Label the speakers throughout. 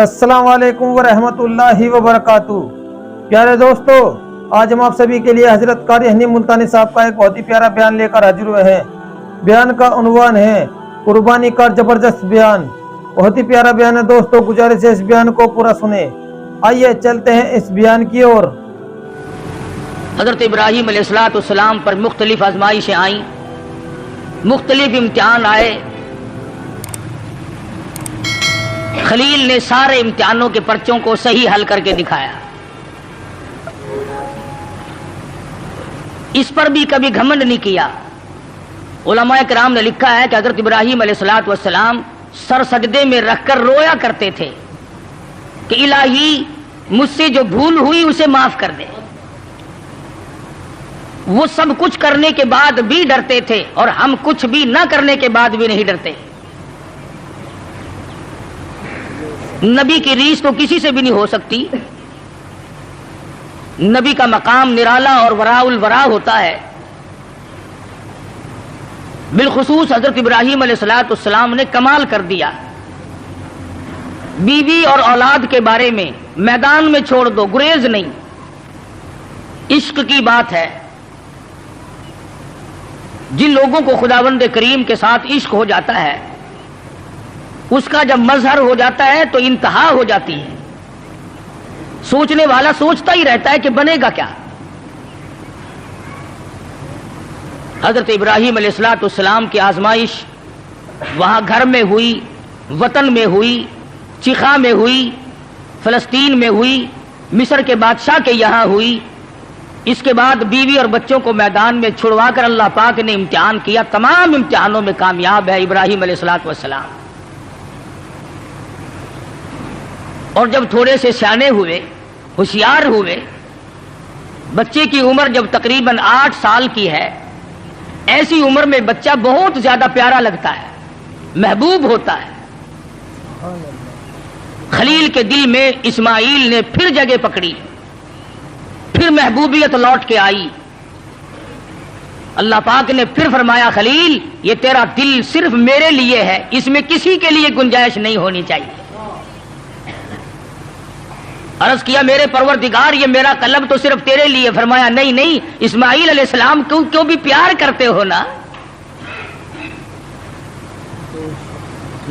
Speaker 1: السلام علیکم ورحمۃ اللہ وبرکاتہ۔ پیارے دوستو، آج ہم آپ سبھی کے لیے حضرت قاری حنی ملتانی صاحب کا ایک بہت ہی پیارا بیان لے کر حاضر ہوئے ہیں۔ بیان کا عنوان ہے قربانی کا زبردست بیان۔ بہت ہی پیارا بیان ہے دوستو، گزارش ہے اس بیان کو پورا سنیں۔ آئیے چلتے ہیں اس بیان کی اور۔
Speaker 2: حضرت ابراہیم علیہ السلام پر مختلف آزمائشیں آئیں، مختلف امتحان آئے۔ خلیل نے سارے امتحانوں کے پرچوں کو صحیح حل کر کے دکھایا۔ اس پر بھی کبھی گھمنڈ نہیں کیا۔ علماء کرام نے لکھا ہے کہ حضرت ابراہیم علیہ السلام سر سجدے میں رکھ کر رویا کرتے تھے کہ الہی مجھ سے جو بھول ہوئی اسے معاف کر دے۔ وہ سب کچھ کرنے کے بعد بھی ڈرتے تھے، اور ہم کچھ بھی نہ کرنے کے بعد بھی نہیں ڈرتے۔ نبی کی ریس تو کسی سے بھی نہیں ہو سکتی۔ نبی کا مقام نرالا اور وراء الورا ہوتا ہے۔ بالخصوص حضرت ابراہیم علیہ السلام نے کمال کر دیا۔ بیوی اور اولاد کے بارے میں میدان میں چھوڑ دو، گریز نہیں۔ عشق کی بات ہے۔ جن لوگوں کو خداوند کریم کے ساتھ عشق ہو جاتا ہے، اس کا جب مظہر ہو جاتا ہے تو انتہا ہو جاتی ہے۔ سوچنے والا سوچتا ہی رہتا ہے کہ بنے گا کیا۔ حضرت ابراہیم علیہ السلام کی آزمائش وہاں گھر میں ہوئی، وطن میں ہوئی، چیخا میں ہوئی، فلسطین میں ہوئی، مصر کے بادشاہ کے یہاں ہوئی۔ اس کے بعد بیوی اور بچوں کو میدان میں چھڑوا کر اللہ پاک نے امتحان کیا۔ تمام امتحانوں میں کامیاب ہے ابراہیم علیہ السلام۔ اور جب تھوڑے سے سیانے ہوئے، ہوشیار ہوئے، بچے کی عمر جب تقریباً 8 سال کی ہے، ایسی عمر میں بچہ بہت زیادہ پیارا لگتا ہے، محبوب ہوتا ہے۔ خلیل کے دل میں اسماعیل نے پھر جگہ پکڑی، پھر محبوبیت لوٹ کے آئی۔ اللہ پاک نے پھر فرمایا، خلیل یہ تیرا دل صرف میرے لیے ہے، اس میں کسی کے لیے گنجائش نہیں ہونی چاہیے۔ عرض کیا، میرے پروردگار یہ میرا قلب تو صرف تیرے لیے۔ فرمایا، نہیں نہیں، اسماعیل علیہ السلام کیوں بھی پیار کرتے ہو نا۔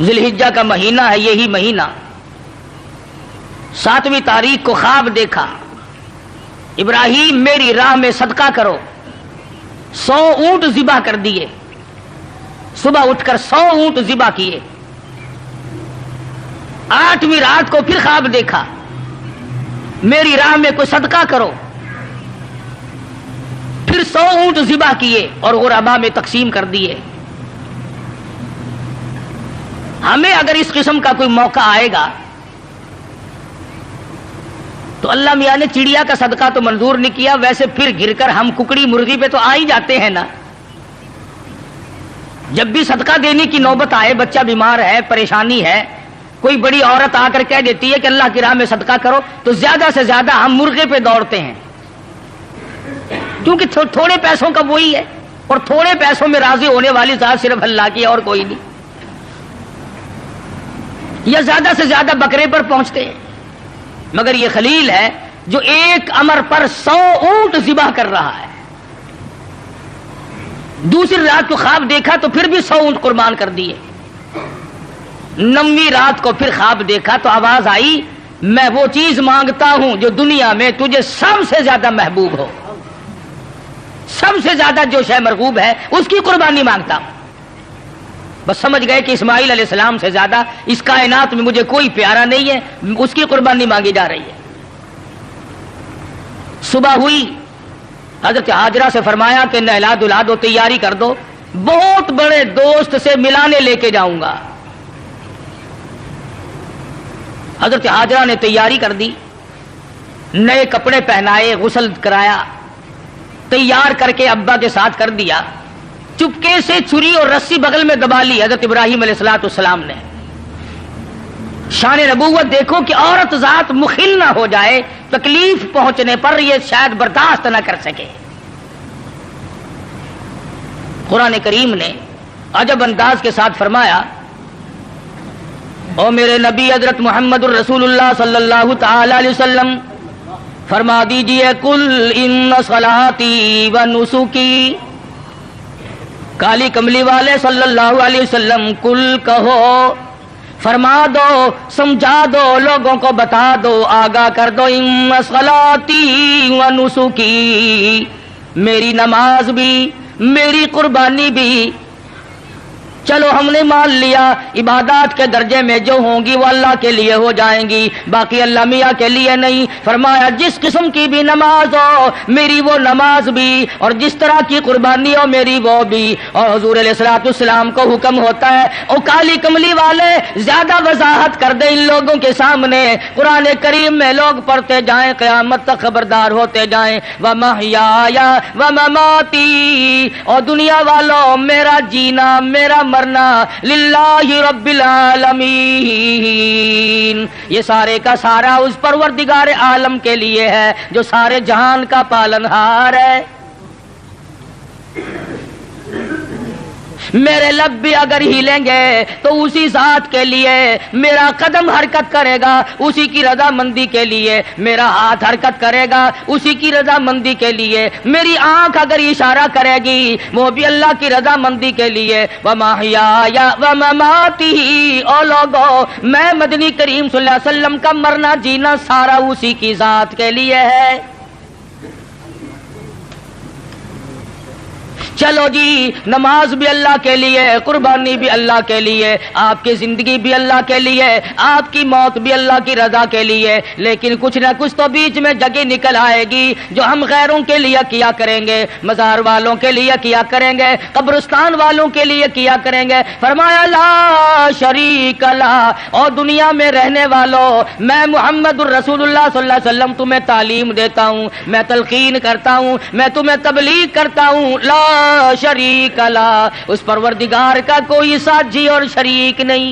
Speaker 2: ذی الحجہ کا مہینہ ہے، یہی مہینہ 7ویں تاریخ کو خواب دیکھا، ابراہیم میری راہ میں صدقہ کرو۔ 100 اونٹ ذبح کر دیے، صبح اٹھ کر 100 اونٹ ذبح کیے۔ 8ویں رات کو پھر خواب دیکھا، میری راہ میں کوئی صدقہ کرو۔ پھر 100 اونٹ ذبح کیے اور غربا میں تقسیم کر دیے۔ ہمیں اگر اس قسم کا کوئی موقع آئے گا تو اللہ میاں نے چڑیا کا صدقہ تو منظور نہیں کیا، ویسے پھر گر کر ہم ککڑی مرغی پہ تو آ ہی جاتے ہیں نا۔ جب بھی صدقہ دینے کی نوبت آئے، بچہ بیمار ہے، پریشانی ہے، کوئی بڑی عورت آ کر کہہ دیتی ہے کہ اللہ کی راہ میں صدقہ کرو، تو زیادہ سے زیادہ ہم مرغے پہ دوڑتے ہیں، کیونکہ تھوڑے پیسوں کا وہی ہے، اور تھوڑے پیسوں میں راضی ہونے والی ذات صرف اللہ کی ہے اور کوئی نہیں۔ یا زیادہ سے زیادہ بکرے پر پہنچتے ہیں، مگر یہ خلیل ہے جو ایک امر پر 100 اونٹ ذبح کر رہا ہے۔ دوسری رات کو خواب دیکھا تو پھر بھی 100 اونٹ قربان کر دیے۔ 9ویں رات کو پھر خواب دیکھا تو آواز آئی، میں وہ چیز مانگتا ہوں جو دنیا میں تجھے سب سے زیادہ محبوب ہو، سب سے زیادہ جو شے مرغوب ہے اس کی قربانی مانگتا ہوں۔ بس سمجھ گئے کہ اسماعیل علیہ السلام سے زیادہ اس کائنات میں مجھے کوئی پیارا نہیں ہے، اس کی قربانی مانگی جا رہی ہے۔ صبح ہوئی، حضرت ہاجرہ سے فرمایا کہ نہلا دھلا دو، تیاری کر دو، بہت بڑے دوست سے ملانے لے کے جاؤں گا۔ حضرت ہاجرہ نے تیاری کر دی، نئے کپڑے پہنائے، غسل کرایا، تیار کر کے ابا کے ساتھ کر دیا۔ چپکے سے چھری اور رسی بغل میں دبا لی حضرت ابراہیم علیہ السلام نے۔ شان نبوت دیکھو کہ عورت ذات مخل نہ ہو جائے، تکلیف پہنچنے پر یہ شاید برداشت نہ کر سکے۔ قرآن کریم نے عجب انداز کے ساتھ فرمایا او میرے نبی حضرت محمد الرسول اللہ صلی اللہ تعالی علیہ وسلم فرما دیجئے کل ان صلاتی و نسکی، کالی کملی والے صلی اللہ علیہ وسلم کل کہو، فرما دو، سمجھا دو، لوگوں کو بتا دو، آگاہ کر دو، ان صلاتی و نسکی، میری نماز بھی، میری قربانی بھی، چلو ہم نے مان لیا عبادات کے درجے میں جو ہوں گی وہ اللہ کے لیے ہو جائیں گی، باقی اللہ میاں کے لیے نہیں۔ فرمایا جس قسم کی بھی نماز ہو میری وہ نماز بھی، اور جس طرح کی قربانی ہو میری وہ بھی۔ اور حضور علیہ الصلوۃ والسلام کو حکم ہوتا ہے او کالی کملی والے زیادہ وضاحت کر دے ان لوگوں کے سامنے، قرآن کریم میں لوگ پڑھتے جائیں، قیامت تک خبردار ہوتے جائیں، وَمَحْيَايَ وَمَمَاتِي، اور دنیا والوں میرا جینا میرا مرنا للہ رب العالمین، یہ سارے کا سارا اس پروردگار عالم کے لیے ہے جو سارے جہان کا پالنہار ہے۔ میرے لب بھی اگر ہلیں گے تو اسی ذات کے لیے، میرا قدم حرکت کرے گا اسی کی رضا مندی کے لیے، میرا ہاتھ حرکت کرے گا اسی کی رضا مندی کے لیے، میری آنکھ اگر اشارہ کرے گی وہ بھی اللہ کی رضا مندی کے لیے۔ وَمَحْيَايَ وَمَمَاتِهِ، او لوگو میں مدنی کریم صلی اللہ علیہ وسلم کا مرنا جینا سارا اسی کی ذات کے لیے ہے۔ چلو جی نماز بھی اللہ کے لیے، قربانی بھی اللہ کے لیے، آپ کی زندگی بھی اللہ کے لیے، آپ کی موت بھی اللہ کی رضا کے لیے، لیکن کچھ نہ کچھ تو بیچ میں جگہ نکل آئے گی جو ہم غیروں کے لیے کیا کریں گے، مزار والوں کے لیے کیا کریں گے، قبرستان والوں کے لیے کیا کریں گے۔ فرمایا لا شریک لا، اور دنیا میں رہنے والوں میں محمد الرسول اللہ صلی اللہ علیہ وسلم تمہیں تعلیم دیتا ہوں، میں تلقین کرتا ہوں، میں تمہیں تبلیغ کرتا ہوں، لا شریک لا، اس پروردگار کا کوئی ساجی اور شریک نہیں۔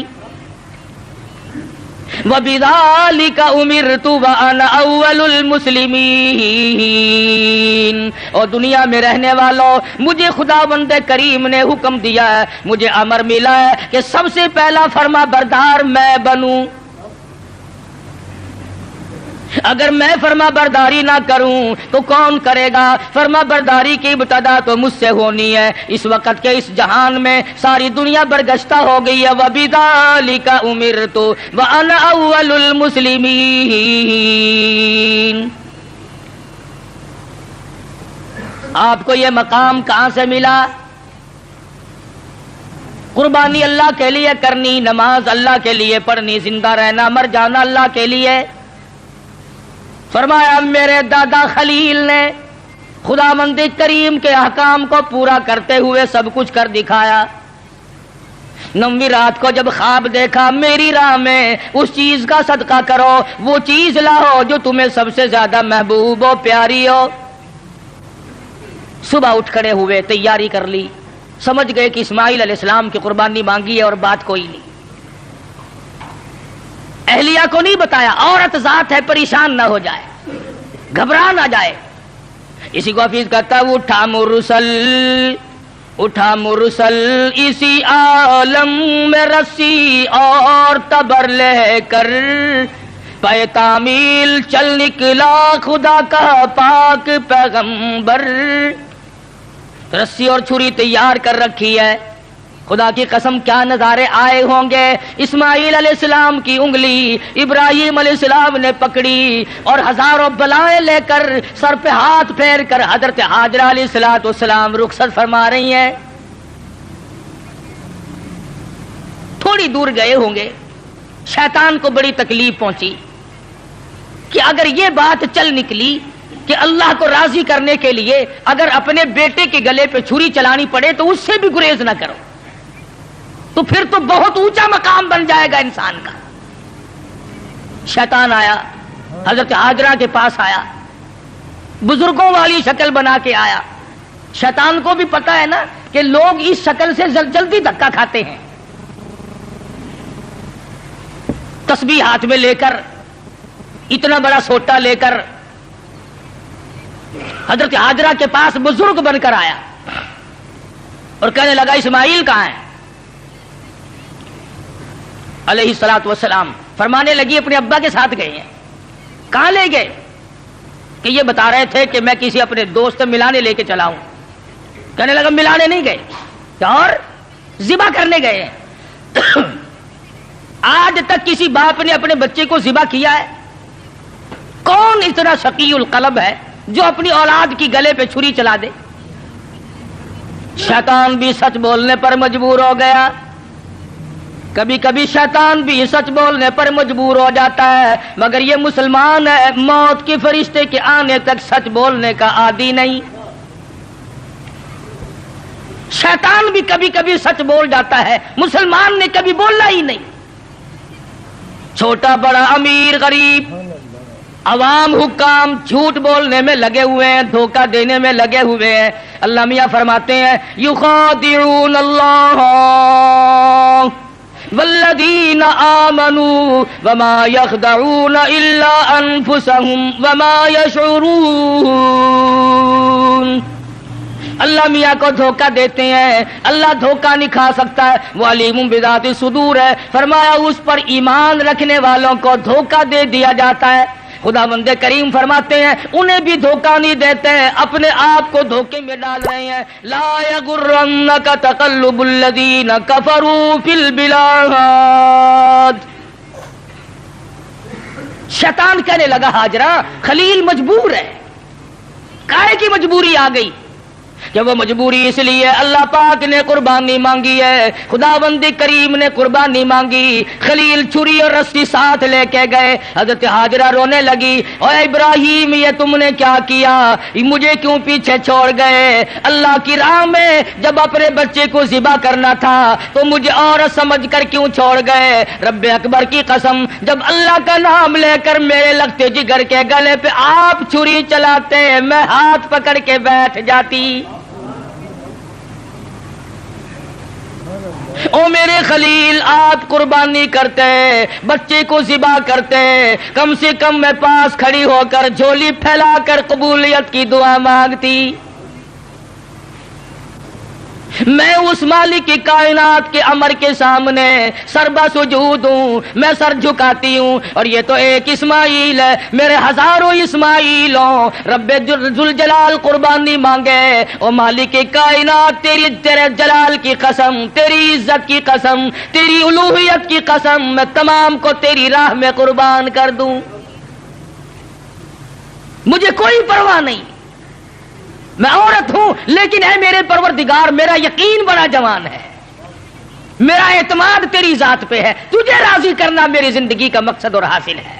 Speaker 2: وَبِذَلِكَ أُمِرْتُ وَأَنَا أَوَّلُ الْمُسْلِمِينَ، اور دنیا میں رہنے والوں مجھے خداوند کریم نے حکم دیا ہے، مجھے امر ملا ہے کہ سب سے پہلا فرما بردار میں بنوں۔ اگر میں فرما برداری نہ کروں تو کون کرے گا؟ فرما برداری کی ابتدا تو مجھ سے ہونی ہے۔ اس وقت کے اس جہان میں ساری دنیا برگشتہ ہو گئی ہے۔ وَبِذَلِكَ أُمِرْتُ وَأَنَا أَوَّلُ الْمُسْلِمِينَ، آپ کو یہ مقام کہاں سے ملا؟ قربانی اللہ کے لیے کرنی، نماز اللہ کے لیے پڑھنی، زندہ رہنا مر جانا اللہ کے لیے۔ فرمایا میرے دادا خلیل نے خداوند کریم کے احکام کو پورا کرتے ہوئے سب کچھ کر دکھایا۔ 9ویں رات کو جب خواب دیکھا میری راہ میں اس چیز کا صدقہ کرو، وہ چیز لاؤ جو تمہیں سب سے زیادہ محبوب ہو، پیاری ہو۔ صبح اٹھ کھڑے ہوئے، تیاری کر لی، سمجھ گئے کہ اسماعیل علیہ السلام کی قربانی مانگی ہے اور بات کوئی نہیں۔ اہلیہ کو نہیں بتایا، عورت ذات ہے پریشان نہ ہو جائے، گھبرا نہ جائے۔ اسی کو حفیظ کہتا ہے اٹھا مرسل اسی عالم میں رسی اور تبر لے کر، پے تعمیل چل نکلا خدا کا پاک پیغمبر۔ رسی اور چھری تیار کر رکھی ہے، خدا کی قسم کیا نظارے آئے ہوں گے۔ اسماعیل علیہ السلام کی انگلی ابراہیم علیہ السلام نے پکڑی اور ہزاروں بلائیں لے کر سر پہ ہاتھ پھیر کر حضرت ہاجرہ علیہ السلام رخصت فرما رہی ہیں۔ تھوڑی دور گئے ہوں گے، شیطان کو بڑی تکلیف پہنچی کہ اگر یہ بات چل نکلی کہ اللہ کو راضی کرنے کے لیے اگر اپنے بیٹے کے گلے پہ چھری چلانی پڑے تو اس سے بھی گریز نہ کرو، تو پھر تو بہت اونچا مقام بن جائے گا انسان کا۔ شیطان آیا، حضرت ہاجرہ کے پاس آیا، بزرگوں والی شکل بنا کے آیا۔ شیطان کو بھی پتا ہے نا کہ لوگ اس شکل سے جلدی دھکا کھاتے ہیں۔ تسبیح ہاتھ میں لے کر، اتنا بڑا سوٹا لے کر حضرت ہاجرہ کے پاس بزرگ بن کر آیا اور کہنے لگا اسماعیل کہاں ہے؟ علیہ الصلوۃ والسلام فرمانے لگی اپنے ابا کے ساتھ گئے ہیں. کہاں لے گئے؟ کہ یہ بتا رہے تھے کہ میں کسی اپنے دوست ملانے لے کے چلا ہوں. کہنے لگا ملانے نہیں گئے اور ذبح کرنے گئے ہیں. آج تک کسی باپ نے اپنے بچے کو ذبح کیا ہے؟ کون اتنا شقی القلب ہے جو اپنی اولاد کی گلے پہ چھری چلا دے؟ شیطان بھی سچ بولنے پر مجبور ہو گیا. کبھی کبھی شیطان بھی سچ بولنے پر مجبور ہو جاتا ہے، مگر یہ مسلمان ہے موت کے فرشتے کے آنے تک سچ بولنے کا عادی نہیں. شیطان بھی کبھی کبھی سچ بول جاتا ہے، مسلمان نے کبھی بولا ہی نہیں. چھوٹا بڑا امیر غریب عوام حکام جھوٹ بولنے میں لگے ہوئے ہیں، دھوکہ دینے میں لگے ہوئے ہیں. اللہ میاں فرماتے ہیں یخادعون اللہ والذین آمنوا وما یخدعون الا انفسهم وما یشعرون. اللہ میاں کو دھوکہ دیتے ہیں، اللہ دھوکہ نہیں کھا سکتا ہے، وہ علیم بذات الصدور ہے. فرمایا اس پر ایمان رکھنے والوں کو دھوکہ دے دیا جاتا ہے. خداوند کریم فرماتے ہیں انہیں بھی دھوکہ نہیں دیتے ہیں، اپنے آپ کو دھوکے میں ڈال رہے ہیں. لا یغرنک تقلب الذین کفروا فی البلاد. شیطان کہنے لگا ہاجرہ خلیل مجبور ہے. کائے کی مجبوری آ گئی؟ کہ وہ مجبوری اس لیے اللہ پاک نے قربانی مانگی ہے، خداوند کریم نے قربانی مانگی. خلیل چھری اور رسی ساتھ لے کے گئے. حضرت ہاجرہ رونے لگی، اے ابراہیم یہ تم نے کیا کیا؟ مجھے کیوں پیچھے چھوڑ گئے؟ اللہ کی راہ میں جب اپنے بچے کو ذبح کرنا تھا تو مجھے عورت سمجھ کر کیوں چھوڑ گئے؟ رب اکبر کی قسم جب اللہ کا نام لے کر میرے لگتے جگر کے گلے پہ آپ چھری چلاتے میں ہاتھ پکڑ کے بیٹھ جاتی. او میرے خلیل آپ قربانی کرتے، بچے کو ذبح کرتے، کم سے کم میں پاس کھڑی ہو کر جھولی پھیلا کر قبولیت کی دعا مانگتی. میں اس مالک کی کائنات کے امر کے سامنے سربا سجود ہوں، میں سر جھکاتی ہوں. اور یہ تو ایک اسماعیل ہے، میرے ہزاروں اسماعیل ہوں. رب ذوالجلال قربانی مانگے. او مالک کی کائنات تیرے جلال کی قسم، تیری عزت کی قسم، تیری الوہیت کی قسم میں تمام کو تیری راہ میں قربان کر دوں. مجھے کوئی پرواہ نہیں، میں عورت ہوں لیکن اے میرے پروردگار میرا یقین بڑا جوان ہے، میرا اعتماد تیری ذات پہ ہے. تجھے راضی کرنا میری زندگی کا مقصد اور حاصل ہے.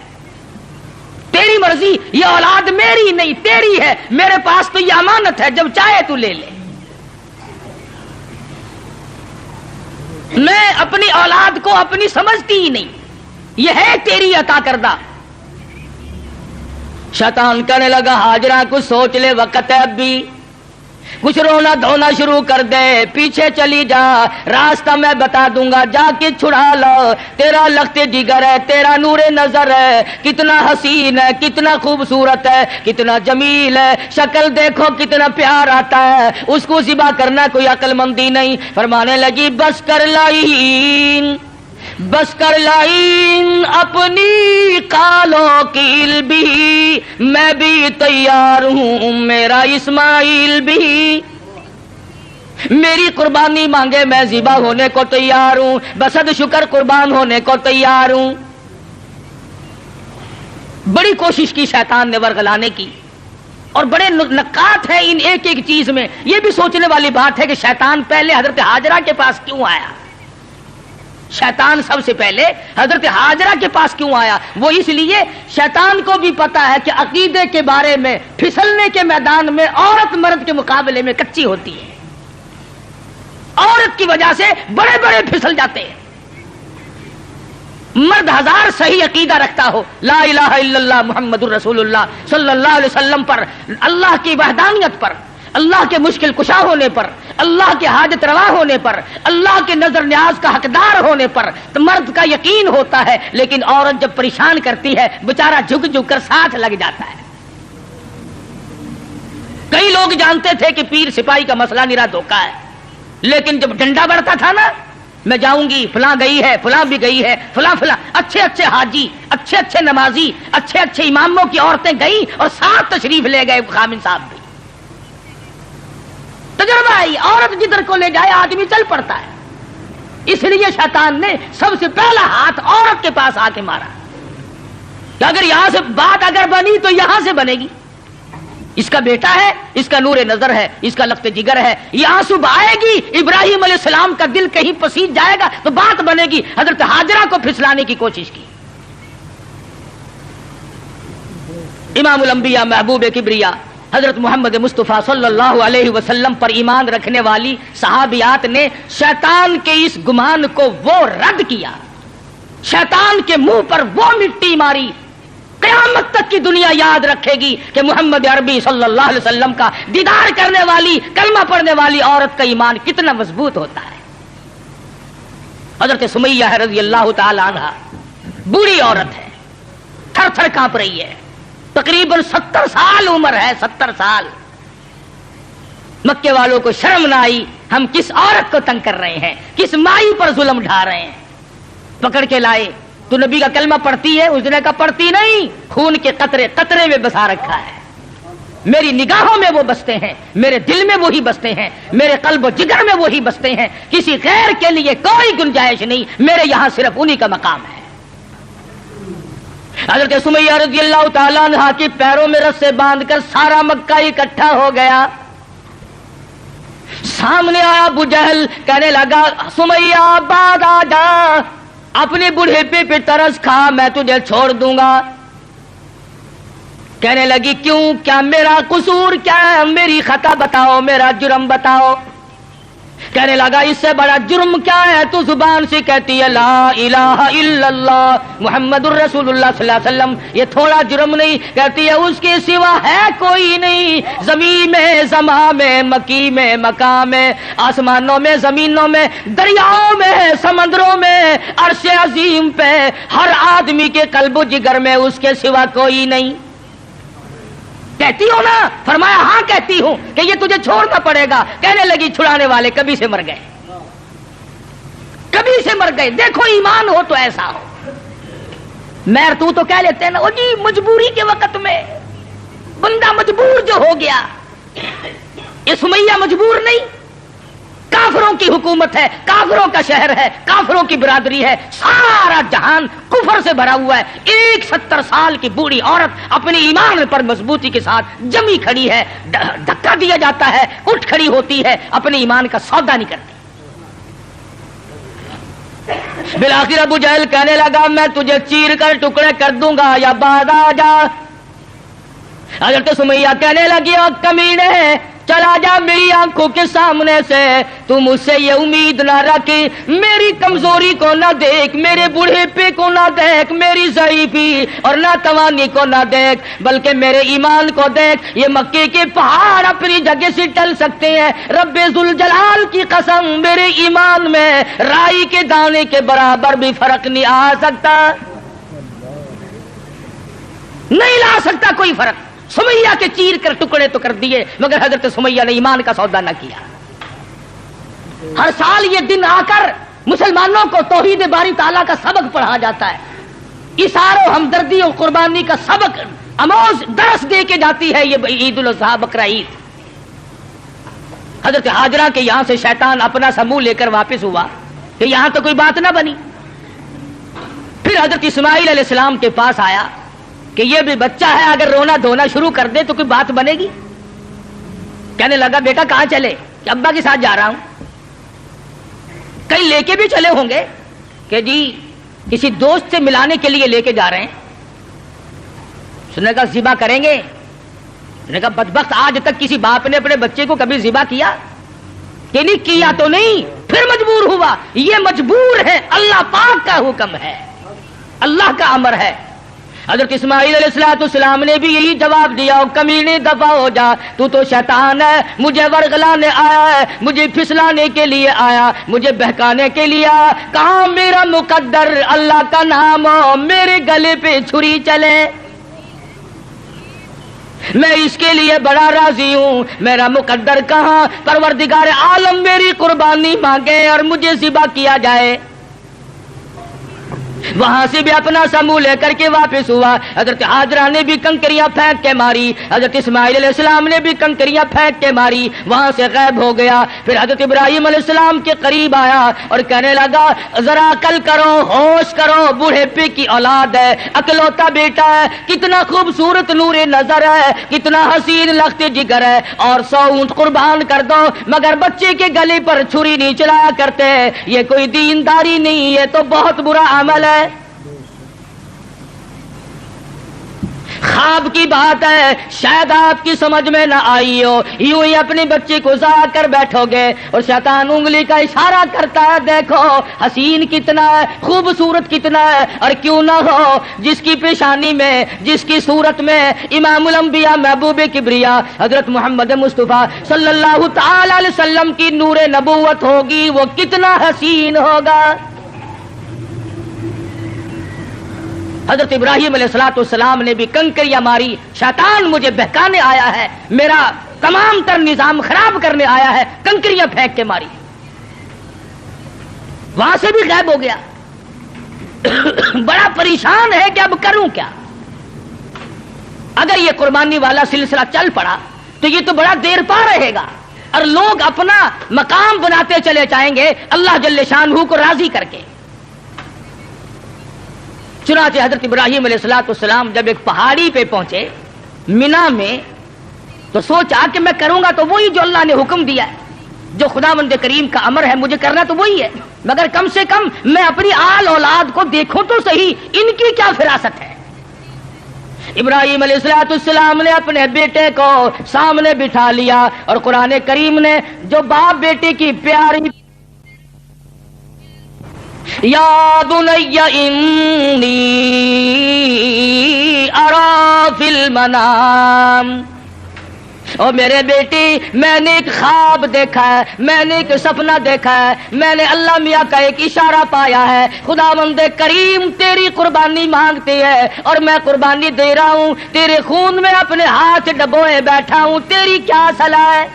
Speaker 2: تیری مرضی، یہ اولاد میری نہیں تیری ہے، میرے پاس تو یہ امانت ہے، جب چاہے تو لے لے. میں اپنی اولاد کو اپنی سمجھتی ہی نہیں، یہ ہے تیری عطا کردہ. شیطان کہنے لگا ہاجرہ کچھ سوچ لے، وقت ہے اب بھی، کچھ رونا دھونا شروع کر دے، پیچھے چلی جا، راستہ میں بتا دوں گا، جا کے چھڑا لو. تیرا لخت جگر ہے، تیرا نور نظر ہے، کتنا حسین ہے، کتنا خوبصورت ہے، کتنا جمیل ہے، شکل دیکھو کتنا پیار آتا ہے. اس کو ذبح کرنا کوئی عقل مندی نہیں. فرمانے لگی بس کر لائن، بس کر لائن اپنی کالوں کی بھی، میں بھی تیار ہوں میرا اسماعیل بھی. میری قربانی مانگے میں ذبح ہونے کو تیار ہوں، بسد شکر قربان ہونے کو تیار ہوں. بڑی کوشش کی شیطان نے ورغلانے کی، اور بڑے نکات ہیں ان ایک ایک چیز میں. یہ بھی سوچنے والی بات ہے کہ شیطان پہلے حضرت ہاجرہ کے پاس کیوں آیا؟ شیطان سب سے پہلے حضرت ہاجرہ کے پاس کیوں آیا؟ وہ اس لیے شیطان کو بھی پتا ہے کہ عقیدے کے بارے میں پھسلنے کے میدان میں عورت مرد کے مقابلے میں کچی ہوتی ہے. عورت کی وجہ سے بڑے بڑے پھسل جاتے ہیں. مرد ہزار صحیح عقیدہ رکھتا ہو، لا الہ الا اللہ محمد الرسول اللہ صلی اللہ علیہ وسلم پر، اللہ کی وحدانیت پر، اللہ کے مشکل کشا ہونے پر، اللہ کے حاجت روا ہونے پر، اللہ کے نظر نیاز کا حقدار ہونے پر تو مرد کا یقین ہوتا ہے. لیکن عورت جب پریشان کرتی ہے بیچارہ جھک جھک کر ساتھ لگ جاتا ہے. کئی لوگ جانتے تھے کہ پیر سپاہی کا مسئلہ نرا دھوکہ ہے، لیکن جب ڈنڈا بڑھتا تھا نا میں جاؤں گی، فلاں گئی ہے، فلاں بھی گئی ہے، فلاں فلاں اچھے اچھے حاجی، اچھے اچھے نمازی، اچھے اچھے اماموں کی عورتیں گئی اور ساتھ تشریف لے گئے خامن صاحب بھی۔ تجربہ ہے، عورت جدھر کو لے جائے آدمی چل پڑتا ہے۔ اس لیے شیطان نے سب سے پہلا ہاتھ عورت کے پاس آ کے مارا کہ اگر یہاں سے بات اگر بنی تو یہاں سے بنے گی۔ اس کا بیٹا ہے، اس کا نور نظر ہے، اس کا لخت جگر ہے، یہ آنسو بہائے گی، ابراہیم علیہ السلام کا دل کہیں پسیج جائے گا تو بات بنے گی۔ حضرت ہاجرہ کو پھسلانے کی کوشش کی۔ امام الانبیاء محبوب کبریا حضرت محمد مصطفیٰ صلی اللہ علیہ وسلم پر ایمان رکھنے والی صحابیات نے شیطان کے اس گمان کو وہ رد کیا، شیطان کے منہ پر وہ مٹی ماری۔ قیامت تک کی دنیا یاد رکھے گی کہ محمد عربی صلی اللہ علیہ وسلم کا دیدار کرنے والی، کلمہ پڑھنے والی عورت کا ایمان کتنا مضبوط ہوتا ہے۔ حضرت سمیہ رضی اللہ تعالی عنہا بوڑھی عورت ہے، تھر تھر کانپ رہی ہے، تقریباً 70 سال عمر ہے، 70 سال۔ مکے والوں کو شرم نہ آئی، ہم کس عورت کو تنگ کر رہے ہیں، کس مائی پر ظلم ڈھا رہے ہیں۔ پکڑ کے لائے، تو نبی کا کلمہ پڑھتی ہے؟ اس نے کہا پڑھتی نہیں، خون کے قطرے قطرے میں بسا رکھا ہے، میری نگاہوں میں وہ بستے ہیں، میرے دل میں وہی بستے ہیں، میرے قلب و جگر میں وہی بستے ہیں، کسی غیر کے لیے کوئی گنجائش نہیں، میرے یہاں صرف انہی کا مقام ہے۔ حضرت سمیہ رضی اللہ تعالیٰ عنہ کی پیروں میں رسے باندھ کر سارا مکہ اکٹھا ہو گیا۔ سامنے آیا ابو جہل، کہنے لگا سمیہ بعد آ جا، اپنے بڑھیپے پہ ترس کھا، میں تجھے چھوڑ دوں گا۔ کہنے لگی کیوں، کیا میرا قصور کیا ہے، میری خطا بتاؤ، میرا جرم بتاؤ۔ کہنے لگا اس سے بڑا جرم کیا ہے، تو زبان سے کہتی ہے لا الہ الا اللہ محمد الرسول اللہ صلی اللہ علیہ وسلم، یہ تھوڑا جرم نہیں، کہتی ہے اس کے سوا ہے کوئی نہیں، زمین میں، زماں میں، مکی میں، مکان میں، آسمانوں میں، زمینوں میں، دریاؤں میں، سمندروں میں، عرش عظیم پہ، ہر آدمی کے قلب و جگر میں اس کے سوا کوئی نہیں۔ کہتی ہو نا؟ فرمایا ہاں کہتی ہوں، کہ یہ تجھے چھوڑنا پڑے گا۔ کہنے لگی چھڑانے والے کبھی سے مر گئے، کبھی سے مر گئے، دیکھو ایمان ہو تو ایسا ہو۔ میر تو کہہ لیتے ہیں نا، جی مجبوری کے وقت میں بندہ مجبور جو ہو گیا، یہ سمیہ مجبور نہیں، کافروں کی حکومت ہے، کافروں کا شہر ہے، کافروں کی برادری ہے، سارا جہان کفر سے بھرا ہوا ہے، ایک 70 سال کی بوڑھی عورت اپنے ایمان پر مضبوطی کے ساتھ جمی کھڑی ہے، دھکا دیا جاتا ہے، اٹھ کھڑی ہوتی ہے، اپنے ایمان کا سودا نہیں کرتی۔ بالآخر ابو جہل کہنے لگا میں تجھے چیر کر ٹکڑے کر دوں گا یا بعد آ جا۔ حضرت سمیہ کہنے لگی او کمینے، چلا جا میری آنکھوں کے سامنے سے، تم مجھ سے یہ امید نہ رکھ، میری کمزوری کو نہ دیکھ، میرے بڑھیپے کو نہ دیکھ، میری ضعیفی اور ناتوانی کو نہ دیکھ، بلکہ میرے ایمان کو دیکھ۔ یہ مکے کے پہاڑ اپنی جگہ سے ٹل سکتے ہیں، رب ذوالجلال کی قسم میرے ایمان میں رائی کے دانے کے برابر بھی فرق نہیں آ سکتا، نہیں لا سکتا کوئی فرق۔ سمیہ کے چیر کر ٹکڑے تو کر دیے، مگر حضرت سمیہ نے ایمان کا سودا نہ کیا۔ ہر سال یہ دن آ کر مسلمانوں کو توحید باری تعالیٰ کا سبق پڑھا جاتا ہے، اثار و ہمدردی اور قربانی کا سبق آموز درس دے کے جاتی ہے یہ عید الاضحیٰ بقرہ عید۔ حضرت ہاجرہ کے یہاں سے شیطان اپنا سا منہ لے کر واپس ہوا کہ یہاں تو کوئی بات نہ بنی۔ پھر حضرت اسماعیل علیہ السلام کے پاس آیا کہ یہ بھی بچہ ہے، اگر رونا دھونا شروع کر دے تو کوئی بات بنے گی۔ کہنے لگا بیٹا کہاں چلے؟ کہ ابا کے ساتھ جا رہا ہوں۔ کہیں لے کے بھی چلے ہوں گے کہ جی کسی دوست سے ملانے کے لیے لے کے جا رہے ہیں۔ اس نے کہا ذبح کریں گے؟ اس نے کہا بدبخت آج تک کسی باپ نے اپنے بچے کو کبھی ذبح کیا کہ نہیں کیا تو نہیں، پھر مجبور ہوا۔ یہ مجبور ہے، اللہ پاک کا حکم ہے، اللہ کا امر ہے۔ حضرت اسماعیل علیہ السلام نے بھی یہی جواب دیا، کمینے دفع ہو جا، تو شیطان ہے، مجھے ورغلانے آیا ہے، مجھے پھسلانے کے لیے آیا، مجھے بہکانے کے لیے آیا۔ کہاں میرا مقدر اللہ کا نام ہو، میرے گلے پہ چھری چلے۔ میں اس کے لیے بڑا راضی ہوں، میرا مقدر کہاں پروردگار عالم میری قربانی مانگے اور مجھے ذبح کیا جائے۔ وہاں سے بھی اپنا سمو لے کر کے واپس ہوا۔ حضرت حاجرہ نے بھی کنکریاں پھینک کے ماری، حضرت اسماعیل علیہ السلام نے بھی کنکریاں پھینک کے ماری، وہاں سے غائب ہو گیا۔ پھر حضرت ابراہیم علیہ السلام کے قریب آیا اور کہنے لگا ذرا عقل کرو، ہوش کرو، بوڑھے پے کی اولاد ہے، اکلوتا بیٹا ہے، کتنا خوبصورت نور نظر ہے، کتنا حسین لخت جگر ہے، اور 100 اونٹ قربان کر دو مگر بچے کے گلے پر چھری نہیں چلایا کرتے، یہ کوئی دینداری نہیں، یہ تو بہت برا عمل ہے۔ خواب کی بات ہے، شاید آپ کی سمجھ میں نہ آئی ہو، یوں ہی اپنے بچے کو ضائع کر بیٹھو گے اور شیطان انگلی کا اشارہ کرتا ہے، دیکھو حسین کتنا ہے، خوبصورت کتنا ہے، اور کیوں نہ ہو جس کی پیشانی میں، جس کی صورت میں امام الانبیاء محبوب کبریا حضرت محمد مصطفیٰ صلی اللہ تعالی علیہ وسلم کی نور نبوت ہوگی، وہ کتنا حسین ہوگا۔ حضرت ابراہیم علیہ السلام نے بھی کنکریاں ماری، شیطان مجھے بہکانے آیا ہے، میرا تمام تر نظام خراب کرنے آیا ہے، کنکریاں پھینک کے ماری، وہاں سے بھی غائب ہو گیا۔ بڑا پریشان ہے کہ اب کروں کیا؟ اگر یہ قربانی والا سلسلہ چل پڑا تو یہ تو بڑا دیر پا رہے گا اور لوگ اپنا مقام بناتے چلے جائیں گے اللہ جل شانہ کو راضی کر کے۔ چنانچہ حضرت ابراہیم علیہ السلام جب ایک پہاڑی پہ پہنچے مینا میں تو سوچا کہ میں کروں گا تو وہی جو اللہ نے حکم دیا ہے، جو خداوند کریم کا امر ہے مجھے کرنا تو وہی ہے، مگر کم سے کم میں اپنی آل اولاد کو دیکھوں تو صحیح، ان کی کیا فراست ہے۔ ابراہیم علیہ السلام نے اپنے بیٹے کو سامنے بٹھا لیا اور قرآن کریم نے جو باپ بیٹے کی پیاری یا بنی انی اری فی المنام، اور میرے بیٹی میں نے ایک خواب دیکھا ہے، میں نے ایک سپنا دیکھا ہے، میں نے اللہ میاں کا ایک اشارہ پایا ہے، خداوند کریم تیری قربانی مانگتی ہے اور میں قربانی دے رہا ہوں، تیرے خون میں اپنے ہاتھ ڈبوئے بیٹھا ہوں، تیری کیا صلاح ہے؟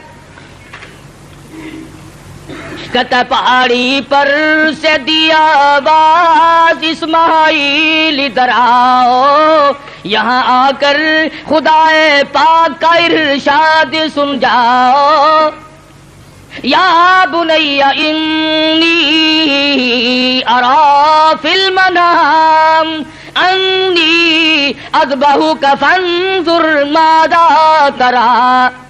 Speaker 2: کہتا پہاڑی پر سے دیا آواز اسماعیل ادھر آؤ، یہاں آ کر خدائے پاک کا ارشاد سن جاؤ، یا بنی انی اری فی المنام انی اذبحک فانظر ماذا تری،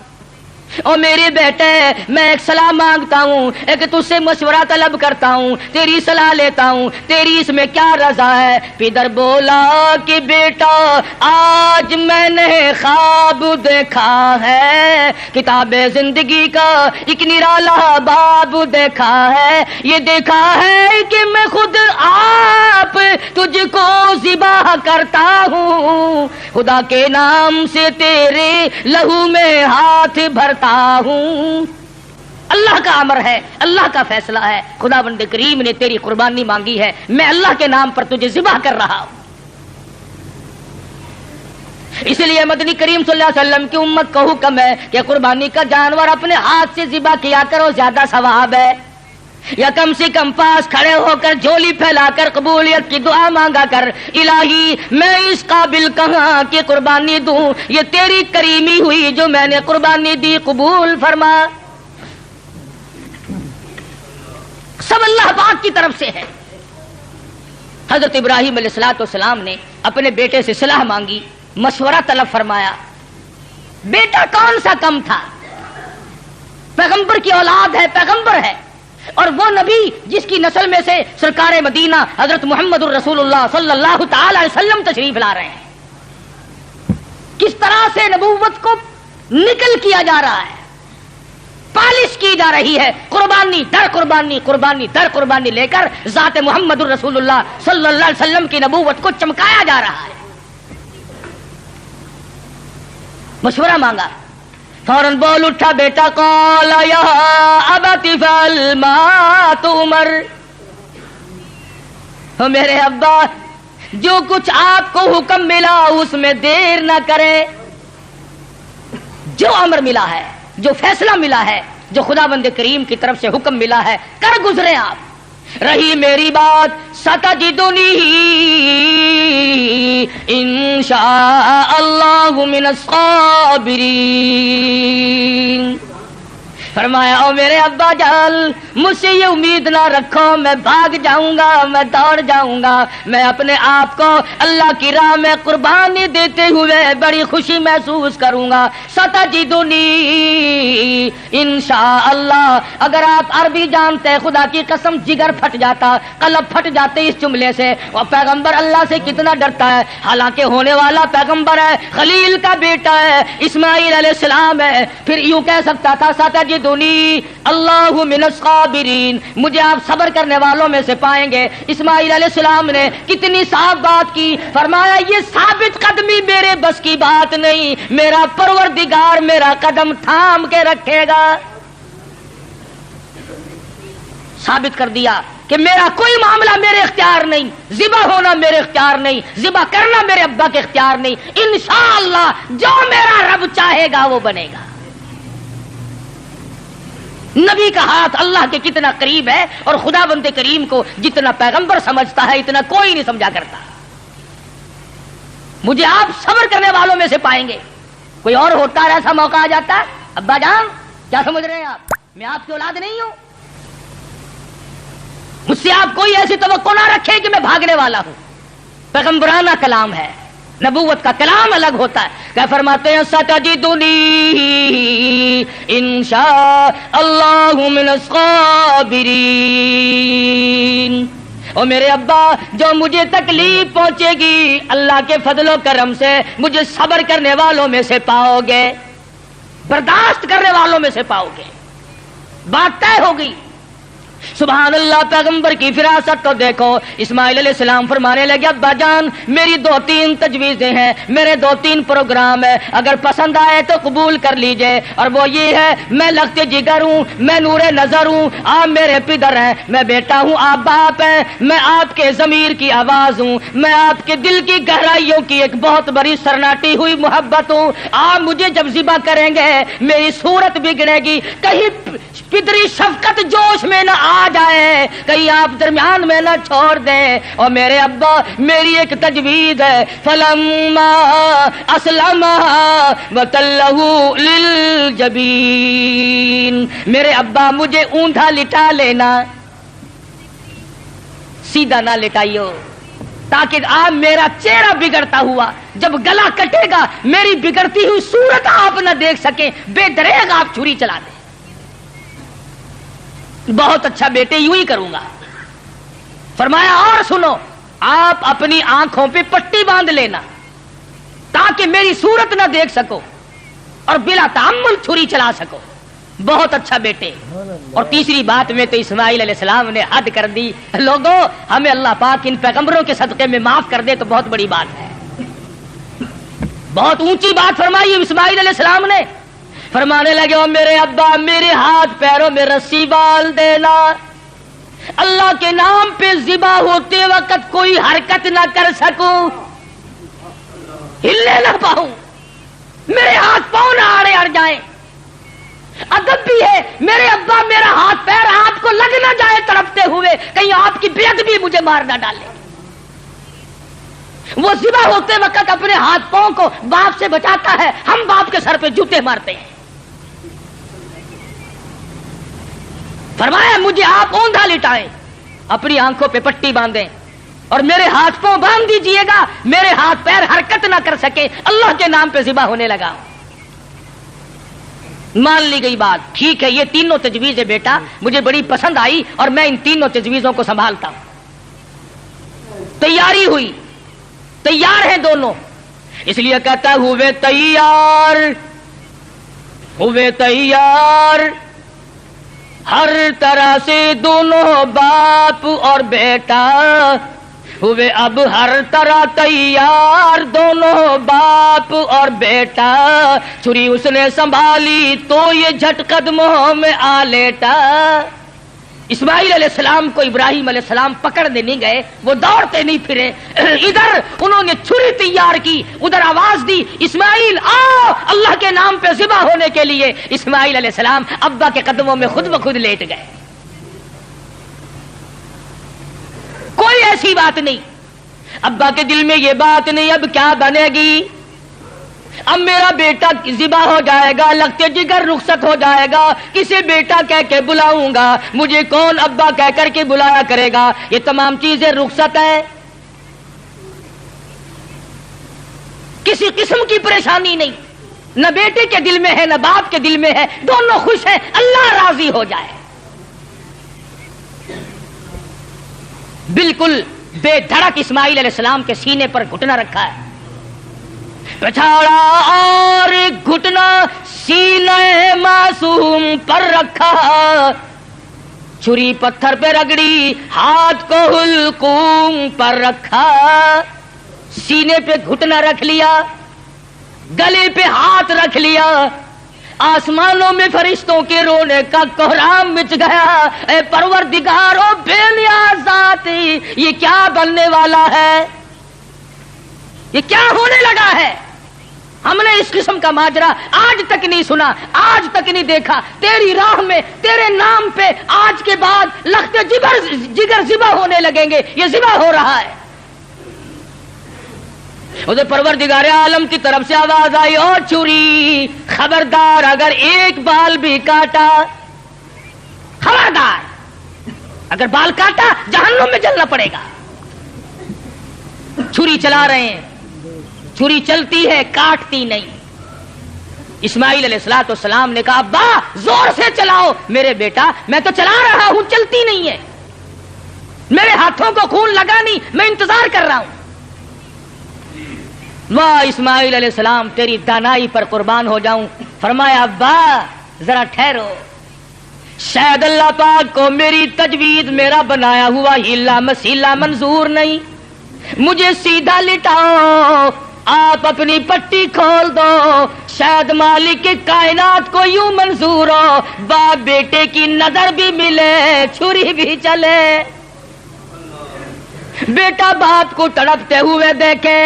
Speaker 2: اور میرے بیٹے میں ایک صلاح مانگتا ہوں، ایک تجھ سے مشورہ طلب کرتا ہوں، تیری صلاح لیتا ہوں، تیری اس میں کیا رضا ہے؟ پدر بولا کہ بیٹا آج میں نے خواب دیکھا ہے، کتاب زندگی کا ایک نرالا باب دیکھا ہے، یہ دیکھا ہے کہ میں خود آپ تجھ کو ذبح کرتا ہوں، خدا کے نام سے تیرے لہو میں ہاتھ بھرتا ہوں۔ اللہ کا امر ہے، اللہ کا فیصلہ ہے، خداوند کریم نے تیری قربانی مانگی ہے، میں اللہ کے نام پر تجھے ذبح کر رہا ہوں۔ اس لیے مدنی کریم صلی اللہ علیہ وسلم کی امت کو حکم ہے کہ قربانی کا جانور اپنے ہاتھ سے ذبح کیا کرو، زیادہ ثواب ہے، یا کم سے کم پاس کھڑے ہو کر جھولی پھیلا کر قبولیت کی دعا مانگا کر، الہی میں اس قابل کہاں کہ قربانی دوں، یہ تیری کریمی ہوئی جو میں نے قربانی دی، قبول فرما۔ سب اللہ پاک کی طرف سے ہے۔ حضرت ابراہیم علیہ السلام نے اپنے بیٹے سے صلاح مانگی، مشورہ طلب فرمایا۔ بیٹا کون سا کم تھا، پیغمبر کی اولاد ہے، پیغمبر ہے، اور وہ نبی جس کی نسل میں سے سرکار مدینہ حضرت محمد الرسول اللہ صلی اللہ تعالی علیہ وسلم تشریف لا رہے ہیں، کس طرح سے نبوت کو نکل کیا جا رہا ہے، پالش کی جا رہی ہے، قربانی در قربانی، قربانی در قربانی لے کر ذات محمد الرسول اللہ صلی اللہ علیہ وسلم کی نبوت کو چمکایا جا رہا ہے۔ مشورہ مانگا، فوراً بول اٹھا بیٹا، قال یا ابت افعل ما تؤمر، میرے ابا جو کچھ آپ کو حکم ملا اس میں دیر نہ کرے، جو امر ملا ہے، جو فیصلہ ملا ہے، جو خدا بند کریم کی طرف سے حکم ملا ہے کر گزرے آپ. رہی میری بات ستجدنی انشاء اللہ من الصابرین. فرمایا او میرے ابا جان مجھ سے یہ امید نہ رکھو میں بھاگ جاؤں گا، میں دوڑ جاؤں گا، میں اپنے آپ کو اللہ کی راہ میں قربانی دیتے ہوئے بڑی خوشی محسوس کروں گا. ستجدنی انشاءاللہ. اگر آپ عربی جانتے خدا کی قسم جگر پھٹ جاتا، قلب پھٹ جاتے اس جملے سے. اور پیغمبر اللہ سے کتنا ڈرتا ہے، حالانکہ ہونے والا پیغمبر ہے، خلیل کا بیٹا ہے، اسماعیل علیہ السلام ہے. پھر یوں کہہ سکتا تھا ستجدنی اللہ من الصابرین، مجھے آپ صبر کرنے والوں میں سے پائیں گے. اسماعیل علیہ السلام نے کتنی صاف بات کی، فرمایا یہ ثابت قدمی میرے بس کی بات نہیں، میرا پروردگار میرا قدم تھام کے رکھے گا. ثابت کر دیا کہ میرا کوئی معاملہ میرے اختیار نہیں، ذبح ہونا میرے اختیار نہیں، ذبح کرنا میرے ابا کے اختیار نہیں. انشاءاللہ جو میرا رب چاہے گا وہ بنے گا. نبی کا ہاتھ اللہ کے کتنا قریب ہے، اور خدا بند کریم کو جتنا پیغمبر سمجھتا ہے اتنا کوئی نہیں سمجھا کرتا. مجھے آپ صبر کرنے والوں میں سے پائیں گے. کوئی اور ہوتا ہے ایسا موقع آ جاتا ہے. ابا جان کیا سمجھ رہے ہیں آپ، میں آپ کی اولاد نہیں ہوں، مجھ سے آپ کوئی ایسی توقع نہ رکھے کہ میں بھاگنے والا ہوں. پیغمبرانہ کلام ہے، نبوت کا کلام الگ ہوتا ہے. کیا فرماتے ہیں ستجدنی انشاء اللہ من الصابرین. اور میرے ابا جو مجھے تکلیف پہنچے گی اللہ کے فضل و کرم سے مجھے صبر کرنے والوں میں سے پاؤ گے، برداشت کرنے والوں میں سے پاؤ گے. بات طے ہو گئی. سبحان اللہ. پیغمبر کی فراست تو دیکھو. اسماعیل علیہ السلام فرمانے لگے ابا جان میری 2-3 تجویزیں ہیں، میرے 2-3 پروگرام ہیں، اگر پسند آئے تو قبول کر لیجئے. اور وہ یہ ہے میں لخت جگر ہوں، میں نور نظر ہوں، آپ میرے پدر ہیں، میں بیٹا ہوں، آپ باپ ہیں، میں آپ کے ضمیر کی آواز ہوں، میں آپ کے دل کی گہرائیوں کی ایک بہت بڑی سرناٹی ہوئی محبت ہوں. آپ مجھے جب ذبح کریں گے میری صورت بگڑے گی، کہیں پدری شفقت جوش میں نہ آ جائے، کہیں آپ درمیان میں نہ چھوڑ دیں. اور میرے ابا میری ایک تجویز ہے فلما اسلم وتلہ للجبین. میرے ابا مجھے اونٹھا لٹا لینا، سیدھا نہ لٹائیو، تاکہ آپ میرا چہرہ بگڑتا ہوا جب گلا کٹے گا میری بگڑتی ہوئی صورت آپ نہ دیکھ سکیں، بے دریغ آپ چھری چلا دیں. بہت اچھا بیٹے یوں ہی کروں گا. فرمایا اور سنو آپ اپنی آنکھوں پہ پٹی باندھ لینا تاکہ میری صورت نہ دیکھ سکو اور بلا تعمل چھری چلا سکو. بہت اچھا بیٹے. اور تیسری بات میں تو اسماعیل علیہ السلام نے حد کر دی. لوگوں ہمیں اللہ پاک ان پیغمبروں کے صدقے میں معاف کر دے تو بہت بڑی بات ہے. بہت اونچی بات فرمائی اسماعیل علیہ السلام نے. فرمانے لگے او میرے ابا میرے ہاتھ پیروں میں رسی ڈال دینا، اللہ کے نام پہ ذبح ہوتے وقت کوئی حرکت نہ کر سکوں، ہلنے نہ پاؤں، میرے ہاتھ پاؤں نہ آڑے اڑ جائیں. ادب بھی ہے میرے ابا میرا ہاتھ پیر آپ کو لگ نہ جائے تڑپتے ہوئے، کہیں آپ کی بے ادبی مجھے مار نہ ڈالے. وہ ذبح ہوتے وقت اپنے ہاتھ پاؤں کو باپ سے بچاتا ہے، ہم باپ کے سر پہ جوتے مارتے ہیں. فرمایا مجھے آپ اوندھا لٹائیں، اپنی آنکھوں پہ پٹی باندھیں اور میرے ہاتھ پاؤں باندھ دیجئے گا، میرے ہاتھ پیر حرکت نہ کر سکے، اللہ کے نام پہ ذبح ہونے لگا. مان لی گئی بات. ٹھیک ہے یہ تینوں تجویزیں بیٹا مجھے بڑی پسند آئی اور میں ان تینوں تجویزوں کو سنبھالتا ہوں. تیاری ہوئی، تیار ہیں دونوں. اس لیے کہتا ہوئے تیار، ہوئے تیار ہر طرح سے دونوں باپ اور بیٹا ہوئے اب ہر طرح تیار دونوں باپ اور بیٹا. چھری اس نے سنبھالی تو یہ جھٹ قدموں میں آ لیٹا. اسماعیل علیہ السلام کو ابراہیم علیہ السلام پکڑنے نہیں گئے، وہ دوڑتے نہیں پھرے، ادھر انہوں نے چھری تیار کی، ادھر آواز دی اسماعیل آؤ اللہ کے نام پہ ذبح ہونے کے لیے۔ اسماعیل علیہ السلام ابا کے قدموں میں خود بخود لیٹ گئے۔ کوئی ایسی بات نہیں، ابا کے دل میں یہ بات نہیں اب کیا بنے گی، اب میرا بیٹا ذبح ہو جائے گا، لگتے جگر رخصت ہو جائے گا، کسے بیٹا کہہ کے بلاؤں گا، مجھے کون ابا کہہ کر کے بلایا کرے گا، یہ تمام چیزیں رخصت ہے، کسی قسم کی پریشانی نہیں، نہ بیٹے کے دل میں ہے نہ باپ کے دل میں ہے، دونوں خوش ہیں، اللہ راضی ہو جائے۔ بالکل بے دھڑک اسماعیل علیہ السلام کے سینے پر گھٹنا رکھا ہے، پچھاڑا اور گھٹنا سینے معصوم پر رکھا، چھری پتھر پہ رگڑی ہاتھ کو حلقوم پر رکھا، سینے پہ گھٹنا رکھ لیا، گلے پہ ہاتھ رکھ لیا، آسمانوں میں فرشتوں کے رونے کا کوہرام مچ گیا، اے پروردگار او بے نیاز ذاتی، یہ کیا بننے والا ہے، یہ کیا ہونے لگا ہے، ہم نے اس قسم کا ماجرا آج تک نہیں سنا، آج تک نہیں دیکھا، تیری راہ میں تیرے نام پہ آج کے بعد لخت جگر ذبح ہونے لگیں گے، یہ ذبح ہو رہا ہے۔ ادھر پروردگار عالم کی طرف سے آواز آئی، او چھری خبردار اگر ایک بال بھی کاٹا، خبردار اگر بال کاٹا جہنم میں جلنا پڑے گا۔ چھری چلا رہے ہیں، چھری چلتی ہے کاٹتی نہیں۔ اسماعیل علیہ السلام نے کہا ابا زور سے چلاؤ، میرے بیٹا میں تو چلا رہا ہوں چلتی نہیں ہے، میرے ہاتھوں کو خون لگا نہیں، میں انتظار کر رہا ہوں۔ واہ اسماعیل علیہ السلام تیری دانائی پر قربان ہو جاؤں، فرمایا ابا ذرا ٹھہرو، شاید اللہ پاک کو میری تجویز میرا بنایا ہوا ہیلا مسیلا منظور نہیں، مجھے سیدھا لٹاؤ، آپ اپنی پٹی کھول دو، شاید مالک کائنات کو یوں منظور ہو، باپ بیٹے کی نظر بھی ملے، چھری بھی چلے، بیٹا باپ کو تڑپتے ہوئے دیکھے،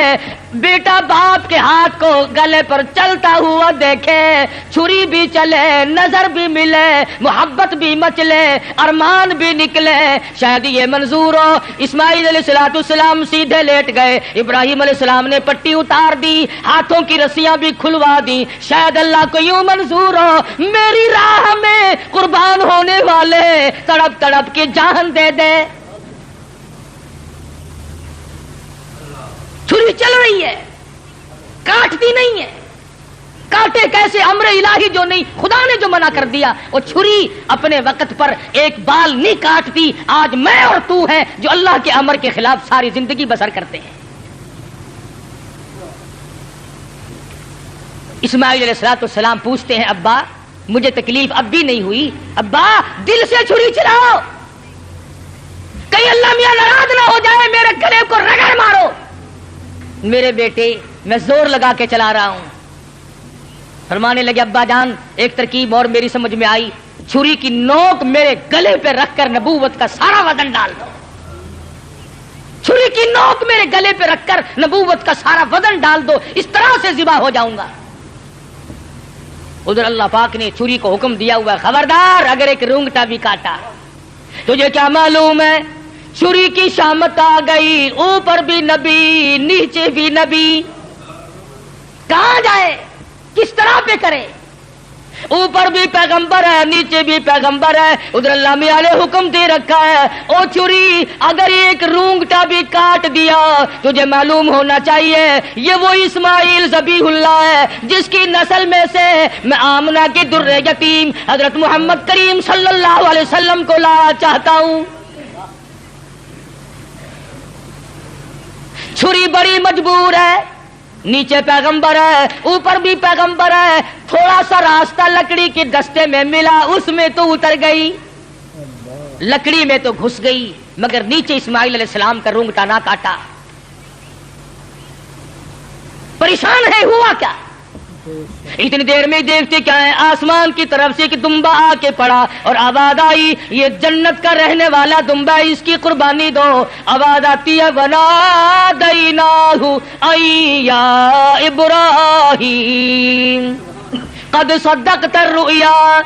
Speaker 2: بیٹا باپ کے ہاتھ کو گلے پر چلتا ہوا دیکھے، چھری بھی چلے، نظر بھی ملے، محبت بھی مچلے، ارمان بھی نکلے، شاید یہ منظور ہو۔ اسماعیل علیہ السلام سیدھے لیٹ گئے، ابراہیم علیہ السلام نے پٹی اتار دی، ہاتھوں کی رسیاں بھی کھلوا دی، شاید اللہ کو یوں منظور ہو میری راہ میں قربان ہونے والے تڑپ تڑپ کے جان دے دے۔ چھری چل رہی ہے، کاٹتی نہیں ہے، کاٹے کیسے، امر الہی جو نہیں، خدا نے جو منع کر دیا، وہ چھری اپنے وقت پر ایک بال نہیں کاٹتی۔ آج میں اور تو ہیں جو اللہ کے امر کے خلاف ساری زندگی بسر کرتے ہیں۔ اسماعیل علیہ السلام پوچھتے ہیں ابا مجھے تکلیف اب بھی نہیں ہوئی، ابا دل سے چھری چلاؤ، کہیں اللہ میاں ناراض نہ ہو جائے، میرے گلے کو رگڑ مارو۔ میرے بیٹے میں زور لگا کے چلا رہا ہوں، فرمانے لگے ابا جان ایک ترکیب اور میری سمجھ میں آئی، چھری کی نوک میرے گلے پہ رکھ کر نبوت کا سارا وزن ڈال دو، چھری کی نوک میرے گلے پہ رکھ کر نبوت کا سارا وزن ڈال دو، اس طرح سے ذبح ہو جاؤں گا۔ ادھر اللہ پاک نے چھری کو حکم دیا ہوا خبردار اگر ایک رونگٹا بھی کاٹا، تجھے کیا معلوم ہے چھری کی شامت آ گئی، اوپر بھی نبی نیچے بھی نبی، کہاں جائے کس طرح پہ کرے، اوپر بھی پیغمبر ہے نیچے بھی پیغمبر ہے۔ ادھر اللہ میاں نے حکم دے رکھا ہے او چھری اگر ایک رونگٹا بھی کاٹ دیا تجھے معلوم ہونا چاہیے یہ وہ اسماعیل ذبیح اللہ ہے جس کی نسل میں سے میں آمنہ کی در یتیم حضرت محمد کریم صلی اللہ علیہ وسلم کو لانا چاہتا ہوں۔ چھری بڑی مجبور ہے، نیچے پیغمبر ہے اوپر بھی پیغمبر ہے، تھوڑا سا راستہ لکڑی کے دستے میں ملا اس میں تو اتر گئی، لکڑی میں تو گھس گئی، مگر نیچے اسماعیل علیہ السلام کا رونگٹا نہ کاٹا۔ پریشان ہے ہوا کیا، اتنی دیر میں دیکھتے کیا ہے، آسمان کی طرف سے ایک دمبا آ کے پڑا اور آواز آئی یہ جنت کا رہنے والا دمبا ہے، اس کی قربانی دو۔ آواز آتی ہے وَنَادَيْنَاهُ أَيْ يَا إِبْرَاهِيمُ قَدْ صَدَّقْتَ الرُّؤْيَا،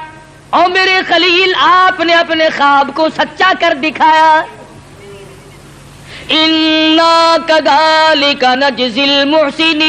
Speaker 2: اور میرے خلیل آپ نے اپنے خواب کو سچا کر دکھایا۔ اِنَّا كَذَلِكَ نَجْزِي الْمُحْسِنِينَ،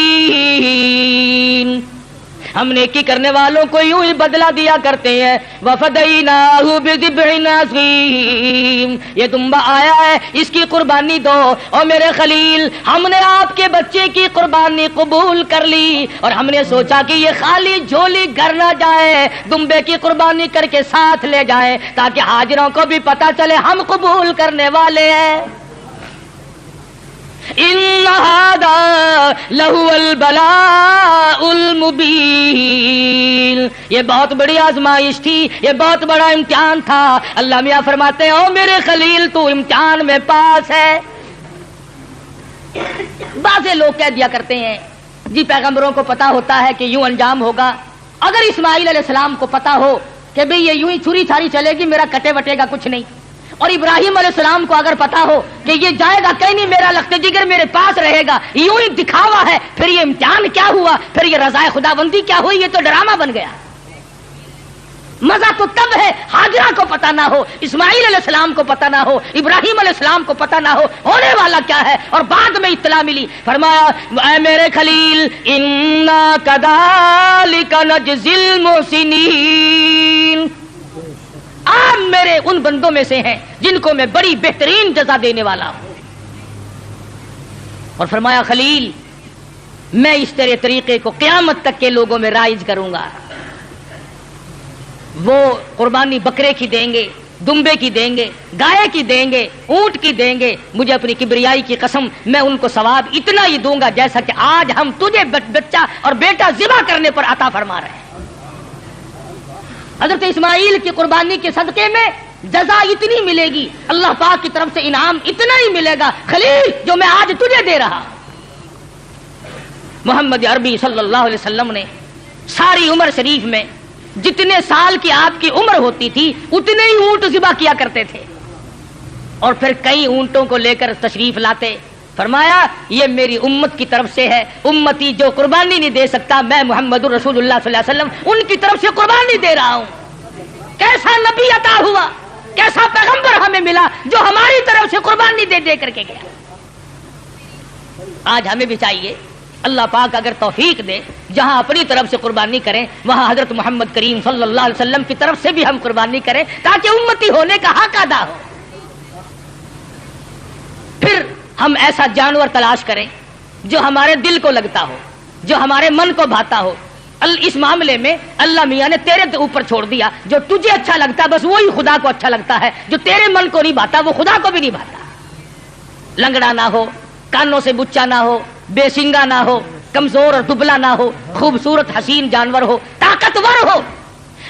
Speaker 2: ہم نیکی کرنے والوں کو یوں ہی بدلہ دیا کرتے ہیں۔ وَفَدَيْنَاهُ بِذِبْحٍ عَظِيمٍ، یہ دمبا آیا ہے، اس کی قربانی دو۔ اور میرے خلیل ہم نے آپ کے بچے کی قربانی قبول کر لی، اور ہم نے سوچا کہ یہ خالی جھولی گھر نہ جائے، دمبے کی قربانی کر کے ساتھ لے جائیں تاکہ حاضروں کو بھی پتہ چلے ہم قبول کرنے والے ہیں۔ ان هذا لهو البلاء المبین، یہ بہت بڑی آزمائش تھی، یہ بہت بڑا امتحان تھا۔ اللہ میاں فرماتے ہیں او میرے خلیل تو امتحان میں پاس ہے۔ بعض لوگ کہہ دیا کرتے ہیں جی پیغمبروں کو پتا ہوتا ہے کہ یوں انجام ہوگا، اگر اسماعیل علیہ السلام کو پتا ہو کہ بھئی یہ یوں ہی چھری چھاری چلے گی، میرا کٹے وٹے گا کچھ نہیں، اور ابراہیم علیہ السلام کو اگر پتا ہو کہ یہ جائے گا کہیں نہیں، میرا لخت جگر میرے پاس رہے گا، یوں ہی دکھاوا ہے، پھر یہ امتحان کیا ہوا، پھر یہ رضائے خدا بندی کیا ہوئی، یہ تو ڈرامہ بن گیا۔ مزہ تو تب ہے ہاجرہ کو پتا نہ ہو، اسماعیل علیہ السلام کو پتا نہ ہو، ابراہیم علیہ السلام کو پتا نہ ہو ہونے والا کیا ہے، اور بعد میں اطلاع ملی۔ فرمایا اے میرے خلیل انا کذالک نجزی المحسنین، آپ میرے ان بندوں میں سے ہیں جن کو میں بڑی بہترین جزا دینے والا ہوں۔ اور فرمایا خلیل میں اس تیرے طریقے کو قیامت تک کے لوگوں میں رائج کروں گا۔ وہ قربانی بکرے کی دیں گے، دمبے کی دیں گے، گائے کی دیں گے، اونٹ کی دیں گے، مجھے اپنی کبریائی کی قسم میں ان کو ثواب اتنا ہی دوں گا جیسا کہ آج ہم تجھے بچہ اور بیٹا ذبح کرنے پر عطا فرما رہے ہیں۔ حضرت اسماعیل کی قربانی کے صدقے میں جزا اتنی ملے گی، اللہ پاک کی طرف سے انعام اتنا ہی ملے گا خلیل جو میں آج تجھے دے رہا۔ محمد عربی صلی اللہ علیہ وسلم نے ساری عمر شریف میں جتنے سال کی آپ کی عمر ہوتی تھی اتنے ہی اونٹ ذبح کیا کرتے تھے، اور پھر کئی اونٹوں کو لے کر تشریف لاتے۔ فرمایا یہ میری امت کی طرف سے ہے، امتی جو قربانی نہیں دے سکتا میں محمد رسول اللہ صلی اللہ علیہ وسلم ان کی طرف سے قربانی دے رہا ہوں۔ کیسا نبی عطا ہوا، کیسا پیغمبر ہمیں ملا جو ہماری طرف سے قربانی دے دے کر کے گیا۔ آج ہمیں بھی چاہیے اللہ پاک اگر توفیق دے جہاں اپنی طرف سے قربانی کریں وہاں حضرت محمد کریم صلی اللہ علیہ وسلم کی طرف سے بھی ہم قربانی کریں تاکہ امتی ہونے کا حق ادا ہو۔ پھر ہم ایسا جانور تلاش کریں جو ہمارے دل کو لگتا ہو، جو ہمارے من کو بھاتا ہو۔ اس معاملے میں اللہ میاں نے تیرے اوپر چھوڑ دیا، جو تجھے اچھا لگتا بس وہی خدا کو اچھا لگتا ہے، جو تیرے من کو نہیں بھاتا وہ خدا کو بھی نہیں بھاتا۔ لنگڑا نہ ہو، کانوں سے بچا نہ ہو، بے سنگا نہ ہو، کمزور اور دبلا نہ ہو، خوبصورت حسین جانور ہو، طاقتور ہو۔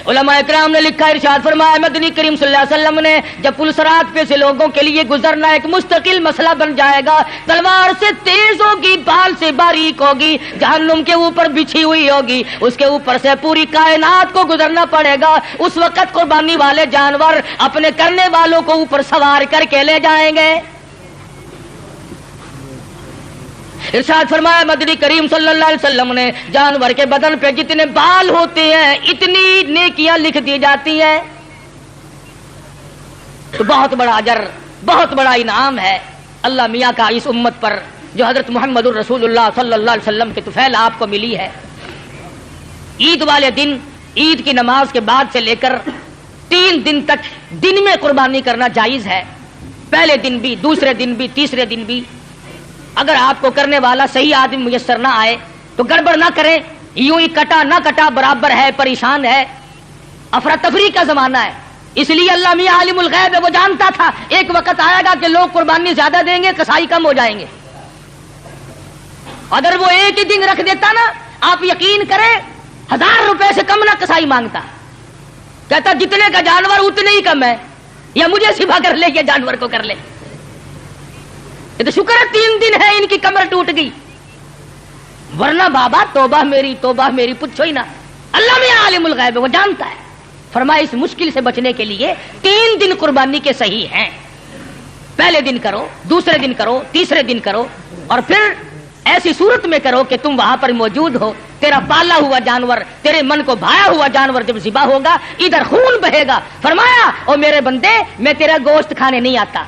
Speaker 2: علماء اکرام نے لکھا، ارشاد فرمایا مدنی کریم صلی اللہ علیہ وسلم نے جب پلسرات پہ سے لوگوں کے لیے گزرنا ایک مستقل مسئلہ بن جائے گا، تلوار سے تیز ہوگی، بال سے باریک ہوگی، جہنم کے اوپر بچھی ہوئی ہوگی، اس کے اوپر سے پوری کائنات کو گزرنا پڑے گا۔ اس وقت قربانی والے جانور اپنے کرنے والوں کو اوپر سوار کر کے لے جائیں گے۔ ارشاد فرمایا مدنی کریم صلی اللہ علیہ وسلم نے جانور کے بدن پہ جتنے بال ہوتے ہیں اتنی نیکیاں لکھ دی جاتی ہیں۔ تو بہت بڑا اجر، بہت بڑا انعام ہے اللہ میاں کا اس امت پر جو حضرت محمد الرسول اللہ صلی اللہ علیہ وسلم کے طفیل آپ کو ملی ہے۔ عید والے دن عید کی نماز کے بعد سے لے کر 3 دن تک دن میں قربانی کرنا جائز ہے، پہلے دن بھی، دوسرے دن بھی، تیسرے دن بھی۔ اگر آپ کو کرنے والا صحیح آدمی میسر نہ آئے تو گڑبڑ نہ کریں، یوں ہی کٹا نہ کٹا برابر ہے، پریشان ہے، افراتفری کا زمانہ ہے۔ اس لیے اللہ میاں عالم الغیب ہے، وہ جانتا تھا ایک وقت آئے گا کہ لوگ قربانی زیادہ دیں گے، کسائی کم ہو جائیں گے۔ اگر وہ ایک ہی دن رکھ دیتا نا، آپ یقین کریں 1000 روپے سے کم نہ کسائی مانگتا، کہتا جتنے کا جانور اتنے ہی کم ہے، یا مجھے سبا کر لے یا جانور کو کر لے۔ یہ تو شکر ہے 3 دن ہے ان کی کمر ٹوٹ گئی۔ ورنہ بابا توبہ میری پوچھو ہی نا. اللہ میں عالم الغیب، وہ جانتا ہے. فرمایا اس مشکل سے بچنے کے لیے 3 دن قربانی کے صحیح ہیں. پہلے دن کرو، دوسرے دن کرو، تیسرے دن کرو، اور پھر ایسی صورت میں کرو کہ تم وہاں پر موجود ہو. تیرا پالا ہوا جانور، تیرے من کو بھایا ہوا جانور جب ذبح ہوگا ادھر خون بہے گا. فرمایا او میرے بندے، میں تیرا گوشت کھانے نہیں آتا،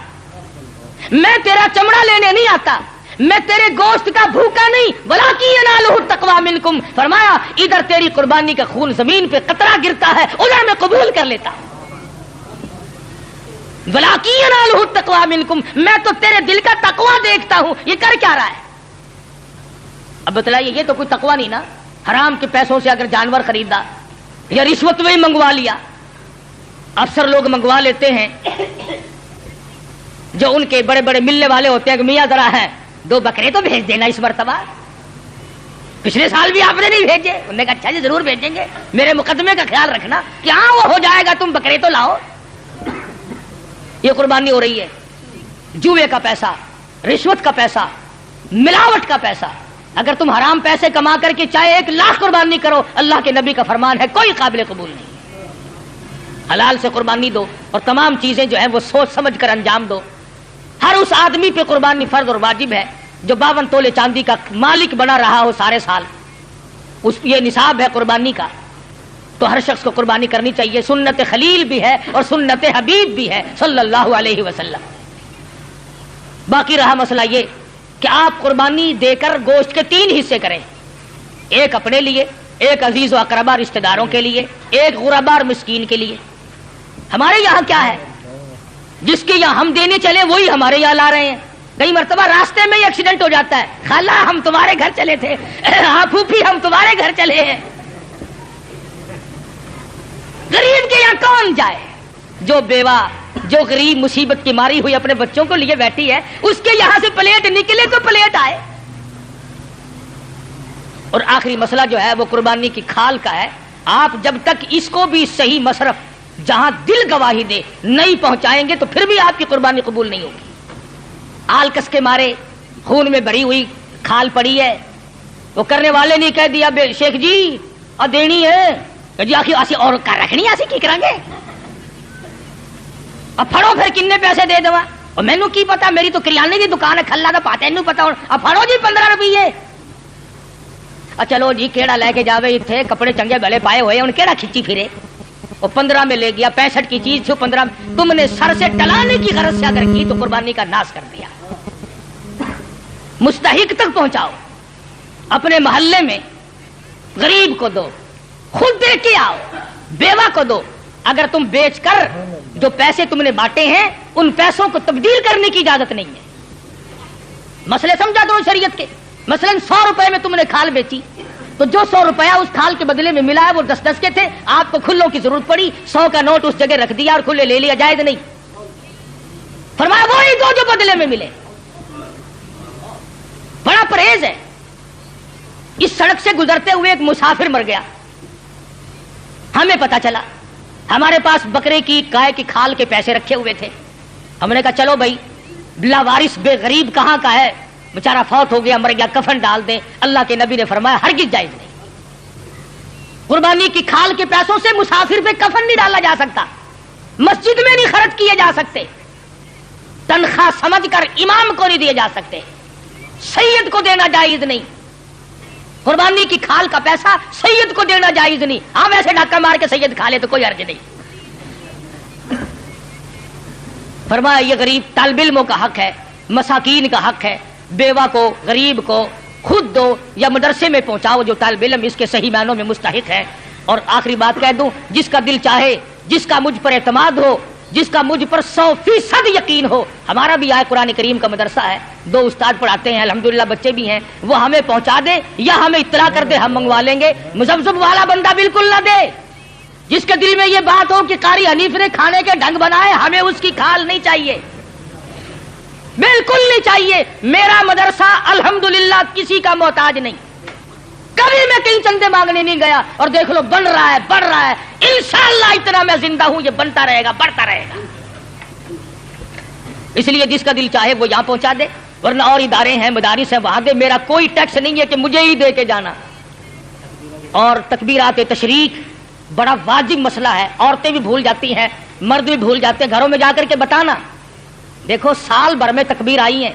Speaker 2: میں تیرا چمڑا لینے نہیں آتا، میں تیرے گوشت کا بھوکا نہیں، ولاکی ینالہ التقوی منکم. فرمایا ادھر تیری قربانی کا خون زمین پہ قطرہ گرتا ہے، ادھر میں قبول کر لیتا ہوں. ولاکی ینالہ التقوی منکم، میں تو تیرے دل کا تقوی دیکھتا ہوں. یہ کر کیا رہا ہے؟ اب بتلائیے، یہ تو کوئی تقوی نہیں نا. حرام کے پیسوں سے اگر جانور خریدا یا رشوت میں منگوا لیا. افسر لوگ منگوا لیتے ہیں جو ان کے بڑے بڑے ملنے والے ہوتے ہیں کہ میاں ذرا ہے 2 بکرے تو بھیج دینا اس مرتبہ. پچھلے سال بھی آپ نے نہیں بھیجے. انہوں نے کہا اچھا جی ضرور بھیجیں گے، میرے مقدمے کا خیال رکھنا کہ ہاں وہ ہو جائے گا، تم بکرے تو لاؤ. یہ قربانی ہو رہی ہے. جوئے کا پیسہ، رشوت کا پیسہ، ملاوٹ کا پیسہ. اگر تم حرام پیسے کما کر کے چاہے 1 لاکھ قربانی کرو، اللہ کے نبی کا فرمان ہے کوئی قابل قبول نہیں. حلال سے قربانی دو، اور تمام چیزیں جو ہیں وہ سوچ سمجھ کر انجام دو. ہر اس آدمی پہ قربانی فرض اور واجب ہے جو 52 تولے چاندی کا مالک بنا رہا ہو سارے سال. یہ نصاب ہے قربانی کا، تو ہر شخص کو قربانی کرنی چاہیے. سنت خلیل بھی ہے اور سنت حبیب بھی ہے صلی اللہ علیہ وسلم. باقی رہا مسئلہ یہ کہ آپ قربانی دے کر گوشت کے 3 حصے کریں. ایک اپنے لیے، ایک عزیز و اقربا رشتہ داروں کے لیے، ایک غربا اور مسکین کے لیے. ہمارے یہاں کیا ہے، جس کے یہاں ہم دینے چلے وہی ہمارے یہاں لا رہے ہیں. کئی مرتبہ راستے میں ہی ایکسیڈنٹ ہو جاتا ہے. خالہ ہم تمہارے گھر چلے تھے، ہاں پھوپھی ہم تمہارے گھر چلے ہیں. غریب کے یہاں کون جائے؟ جو بیوہ، جو غریب مصیبت کی ماری ہوئی اپنے بچوں کو لیے بیٹھی ہے، اس کے یہاں سے پلیٹ نکلے تو پلیٹ آئے. اور آخری مسئلہ جو ہے وہ قربانی کی کھال کا ہے. آپ جب تک اس کو بھی صحیح مصرف جہاں دل گواہی دے نہیں پہنچائیں گے تو پھر بھی آپ کی قربانی قبول نہیں ہوگی. آلکس کے مارے خون میں بھری ہوئی کھال پڑی ہے، وہ کرنے والے نے کہہ دیا بے شیخ جی دینی ہے جی، آخر آسی اور کر رکھنی آسی کی کریں گے، اب پھڑو پھر کنے پیسے دے دوا. اور مینو کی پتا، میری تو کریانے کی دکان ہے، کھلا تو پاتے نہیں پتا. اب پھڑو جی 15 روپیے. چلو جی کیڑا لے کے جاوے، اتنے کپڑے چنگے بھلے پائے ہوئے ان کیڑا کھچی پھرے. وہ 15 میں لے گیا، 65 کی چیز تھی 15 میں. تم نے سر سے ٹلانے کی غرض سے اگر کی تو قربانی کا ناس کر دیا. مستحق تک پہنچاؤ، اپنے محلے میں غریب کو دو، خود دے کے آؤ، بیوہ کو دو. اگر تم بیچ کر جو پیسے تم نے بانٹے ہیں ان پیسوں کو تبدیل کرنے کی اجازت نہیں ہے. مسئلے سمجھا دو شریعت کے. مثلا 100 روپے میں تم نے کھال بیچی تو جو 100 روپیہ اس کھال کے بدلے میں ملا ہے وہ 10 کے تھے. آپ کو کھلوں کی ضرورت پڑی، 100 کا نوٹ اس جگہ رکھ دیا اور کھلے لے لیا، جائز نہیں. فرمایا وہی دو جو بدلے میں ملے. بڑا پرہیز ہے. اس سڑک سے گزرتے ہوئے ایک مسافر مر گیا. ہمیں پتا چلا، ہمارے پاس بکرے کی گائے کی کھال کے پیسے رکھے ہوئے تھے. ہم نے کہا چلو بھائی لاوارث بے غریب کہاں کا ہے، بیچارہ فوت ہو گیا، مر گیا، کفن ڈال دیں. اللہ کے نبی نے فرمایا ہرگز جائز نہیں. قربانی کی کھال کے پیسوں سے مسافر پہ کفن نہیں ڈالا جا سکتا، مسجد میں نہیں خرچ کیے جا سکتے، تنخواہ سمجھ کر امام کو نہیں دیے جا سکتے، سید کو دینا جائز نہیں. قربانی کی کھال کا پیسہ سید کو دینا جائز نہیں. ہاں ویسے ڈاکہ مار کے سید کھا لے تو کوئی حرج نہیں. فرمایا یہ غریب طالب علموں کا حق ہے، مساکین کا حق ہے. بیوہ کو، غریب کو خود دو یا مدرسے میں پہنچاؤ جو طالب علم اس کے صحیح معنوں میں مستحق ہے. اور آخری بات کہہ دوں، جس کا دل چاہے، جس کا مجھ پر اعتماد ہو، جس کا مجھ پر 100% یقین ہو. ہمارا بھی آئے قرآن کریم کا مدرسہ ہے، 2 استاد پڑھاتے ہیں، الحمدللہ بچے بھی ہیں. وہ ہمیں پہنچا دے یا ہمیں اطلاع کر دے، ہم منگوا لیں گے. مزبزب والا بندہ بالکل نہ دے. جس کے دل میں یہ بات ہو کہ قاری حنیف نے کھانے کے ڈھنگ بنائے، ہمیں اس کی کھال نہیں چاہیے، بالکل نہیں چاہیے. میرا مدرسہ الحمدللہ کسی کا محتاج نہیں. کبھی میں کہیں چندے مانگنے نہیں گیا. اور دیکھ لو بن رہا ہے، بڑھ رہا ہے. انشاءاللہ اتنا میں زندہ ہوں یہ بنتا رہے گا، بڑھتا رہے گا. اس لیے جس کا دل چاہے وہ یہاں پہنچا دے. ورنہ اور ادارے ہیں مدارس ہیں وہاں دے، میرا کوئی ٹیکس نہیں ہے کہ مجھے ہی دے کے جانا۔ اور تکبیرات تشریق بڑا واجب مسئلہ ہے، عورتیں بھی بھول جاتی ہیں، مرد بھی بھول جاتے ہیں، گھروں میں جا کر کے بتانا۔ دیکھو سال بھر میں تکبیر آئی ہیں،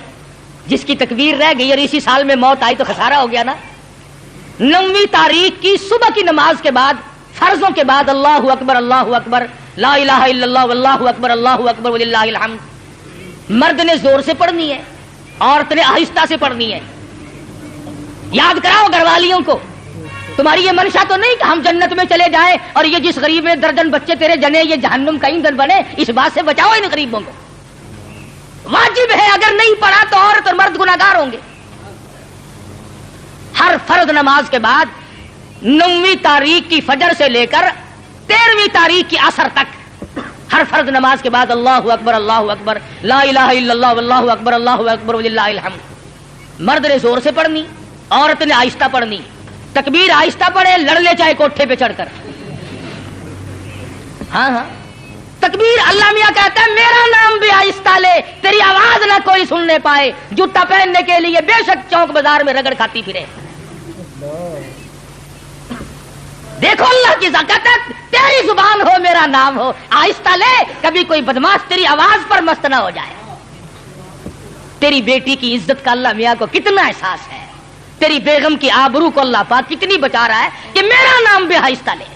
Speaker 2: جس کی تکبیر رہ گئی اور اسی سال میں موت آئی تو خسارہ ہو گیا نا۔ 9ویں تاریخ کی صبح کی نماز کے بعد، فرضوں کے بعد اللہ اکبر لا الہ الا اللہ واللہ اکبر وللہ الحمد، مرد نے زور سے پڑھنی ہے، عورت نے آہستہ سے پڑھنی ہے۔ یاد کراؤ گھر والیوں کو، تمہاری یہ منشا تو نہیں کہ ہم جنت میں چلے جائیں اور یہ جس غریب میں درجن بچے تیرے جنے یہ جہنم کا ایندھن بنے، اس بات سے بچاؤ ان غریبوں کو۔ واجب ہے، اگر نہیں پڑھا تو عورت اور مرد گناہگار ہوں گے۔ ہر فرض نماز کے بعد 9ویں تاریخ کی فجر سے لے کر 13ویں تاریخ کی عصر تک ہر فرض نماز کے بعد اللہ اکبر لا الہ الا اللہ واللہ اکبر وللہ الحمد۔ مرد نے زور سے پڑھنی، عورت نے آہستہ پڑھنی۔ تکبیر آہستہ پڑھے، لڑ لے چاہے کوٹھے پہ چڑھ کر۔ ہاں ہاں تکبیر، اللہ میاں کہتا ہے میرا نام بھی آہستہ لے، تیری آواز نہ کوئی سننے پائے، جوتا پہننے کے لیے بے شک چوک بازار میں رگڑ کھاتی پھرے۔ دیکھو اللہ کی زکات، تیری زبان ہو میرا نام ہو، آہستہ لے، کبھی کوئی بدماش تیری آواز پر مست نہ ہو جائے۔ تیری بیٹی کی عزت کا اللہ میاں کو کتنا احساس ہے، تیری بیگم کی آبرو کو اللہ پاک کتنی بچا رہا ہے کہ میرا نام بھی آہستہ لے۔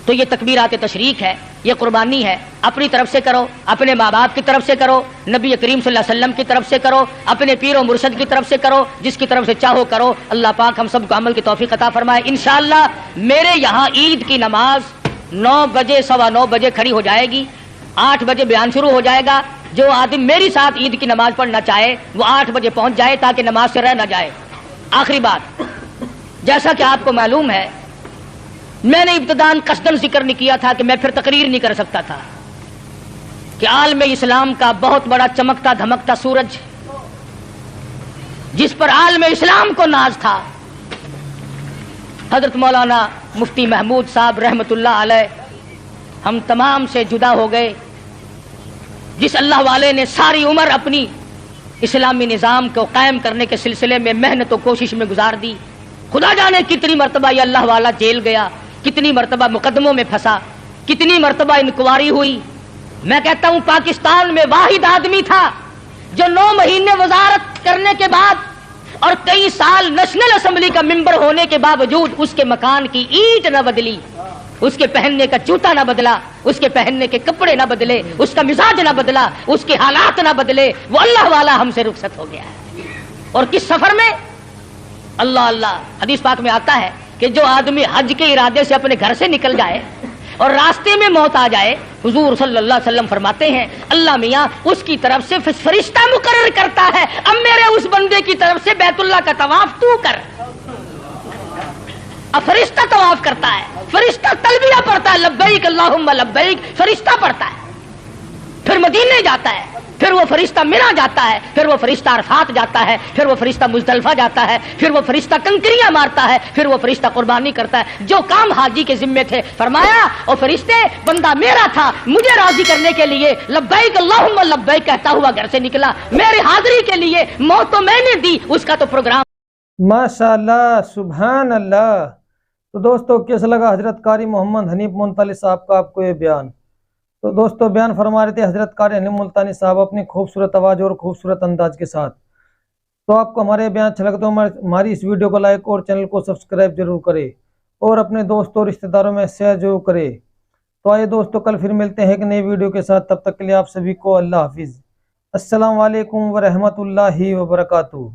Speaker 2: تو یہ تکبیرات تشریق ہے، یہ قربانی ہے، اپنی طرف سے کرو، اپنے ماں باپ کی طرف سے کرو، نبی کریم صلی اللہ علیہ وسلم کی طرف سے کرو، اپنے پیر و مرشد کی طرف سے کرو، جس کی طرف سے چاہو کرو۔ اللہ پاک ہم سب کو عمل کی توفیق عطا فرمائے۔ انشاءاللہ میرے یہاں عید کی نماز 9 بجے 9:15 بجے کھڑی ہو جائے گی، 8 بجے بیان شروع ہو جائے گا۔ جو آدمی میری ساتھ عید کی نماز پڑھنا چاہے وہ 8 بجے پہنچ جائے تاکہ نماز سے رہ نہ جائے۔ آخری بات، جیسا کہ آپ کو معلوم ہے میں نے ابتداً قصداً ذکر نہیں کیا تھا کہ میں پھر تقریر نہیں کر سکتا تھا کہ عالم اسلام کا بہت بڑا چمکتا دھمکتا سورج جس پر عالم اسلام کو ناز تھا، حضرت مولانا مفتی محمود صاحب رحمت اللہ علیہ ہم تمام سے جدا ہو گئے، جس اللہ والے نے ساری عمر اپنی اسلامی نظام کو قائم کرنے کے سلسلے میں محنت و کوشش میں گزار دی۔ خدا جانے کتنی مرتبہ یہ اللہ والا جیل گیا، کتنی مرتبہ مقدموں میں پھنسا، کتنی مرتبہ انکوائری ہوئی۔ میں کہتا ہوں پاکستان میں واحد آدمی تھا جو 9 مہینے وزارت کرنے کے بعد اور کئی سال نیشنل اسمبلی کا ممبر ہونے کے باوجود اس کے مکان کی اینٹ نہ بدلی، اس کے پہننے کا جوتا نہ بدلا، اس کے پہننے کے کپڑے نہ بدلے، اس کا مزاج نہ بدلا، اس کے حالات نہ بدلے، وہ اللہ والا ہم سے رخصت ہو گیا ہے۔ اور کس سفر میں؟ اللہ حدیث پاک میں آتا ہے کہ جو آدمی حج کے ارادے سے اپنے گھر سے نکل جائے اور راستے میں موت آ جائے، حضور صلی اللہ علیہ وسلم فرماتے ہیں اللہ میاں اس کی طرف سے فرشتہ مقرر کرتا ہے، اب میرے اس بندے کی طرف سے بیت اللہ کا طواف تو کر۔ اب فرشتہ طواف کرتا ہے، فرشتہ تلبیہ پڑھتا ہے، لبیک اللہم لبیک، فرشتہ پڑھتا ہے، پھر مدینے جاتا ہے، پھر وہ فرشتہ مینا جاتا ہے، پھر وہ فرشتہ عرفات جاتا ہے، پھر وہ فرشتہ مزدلفہ جاتا ہے، پھر وہ فرشتہ کنکریاں مارتا ہے، پھر وہ فرشتہ قربانی کرتا ہے۔ جو کام حاجی کے ذمے تھے فرمایا اور فرشتے بندہ میرا تھا، مجھے راضی کرنے کے لیے لبیک اللہم لبیک کہتا ہوا گھر سے نکلا، میری حاضری کے لیے موت تو میں نے دی، اس کا تو پروگرام۔
Speaker 1: ماشاءاللہ، سبحان اللہ۔ تو دوستو کیسا لگا حضرت قاری محمد حنیف ملتانی صاحب کا آپ کو یہ بیان؟ تو دوستو بیان فرما رہے تھے حضرت قاری حنیف ملتانی صاحب اپنی خوبصورت آواز اور خوبصورت انداز کے ساتھ۔ تو آپ کو ہمارے بیان اچھا لگا تو ہماری اس ویڈیو کو لائک اور چینل کو سبسکرائب ضرور کرے اور اپنے دوستوں اور رشتہ داروں میں شیئر ضرور کرے۔ تو آئیے دوستو کل پھر ملتے ہیں ایک نئی ویڈیو کے ساتھ، تب تک کے لیے آپ سبھی کو اللہ حافظ۔ السلام علیکم ورحمۃ اللہ وبرکاتہ۔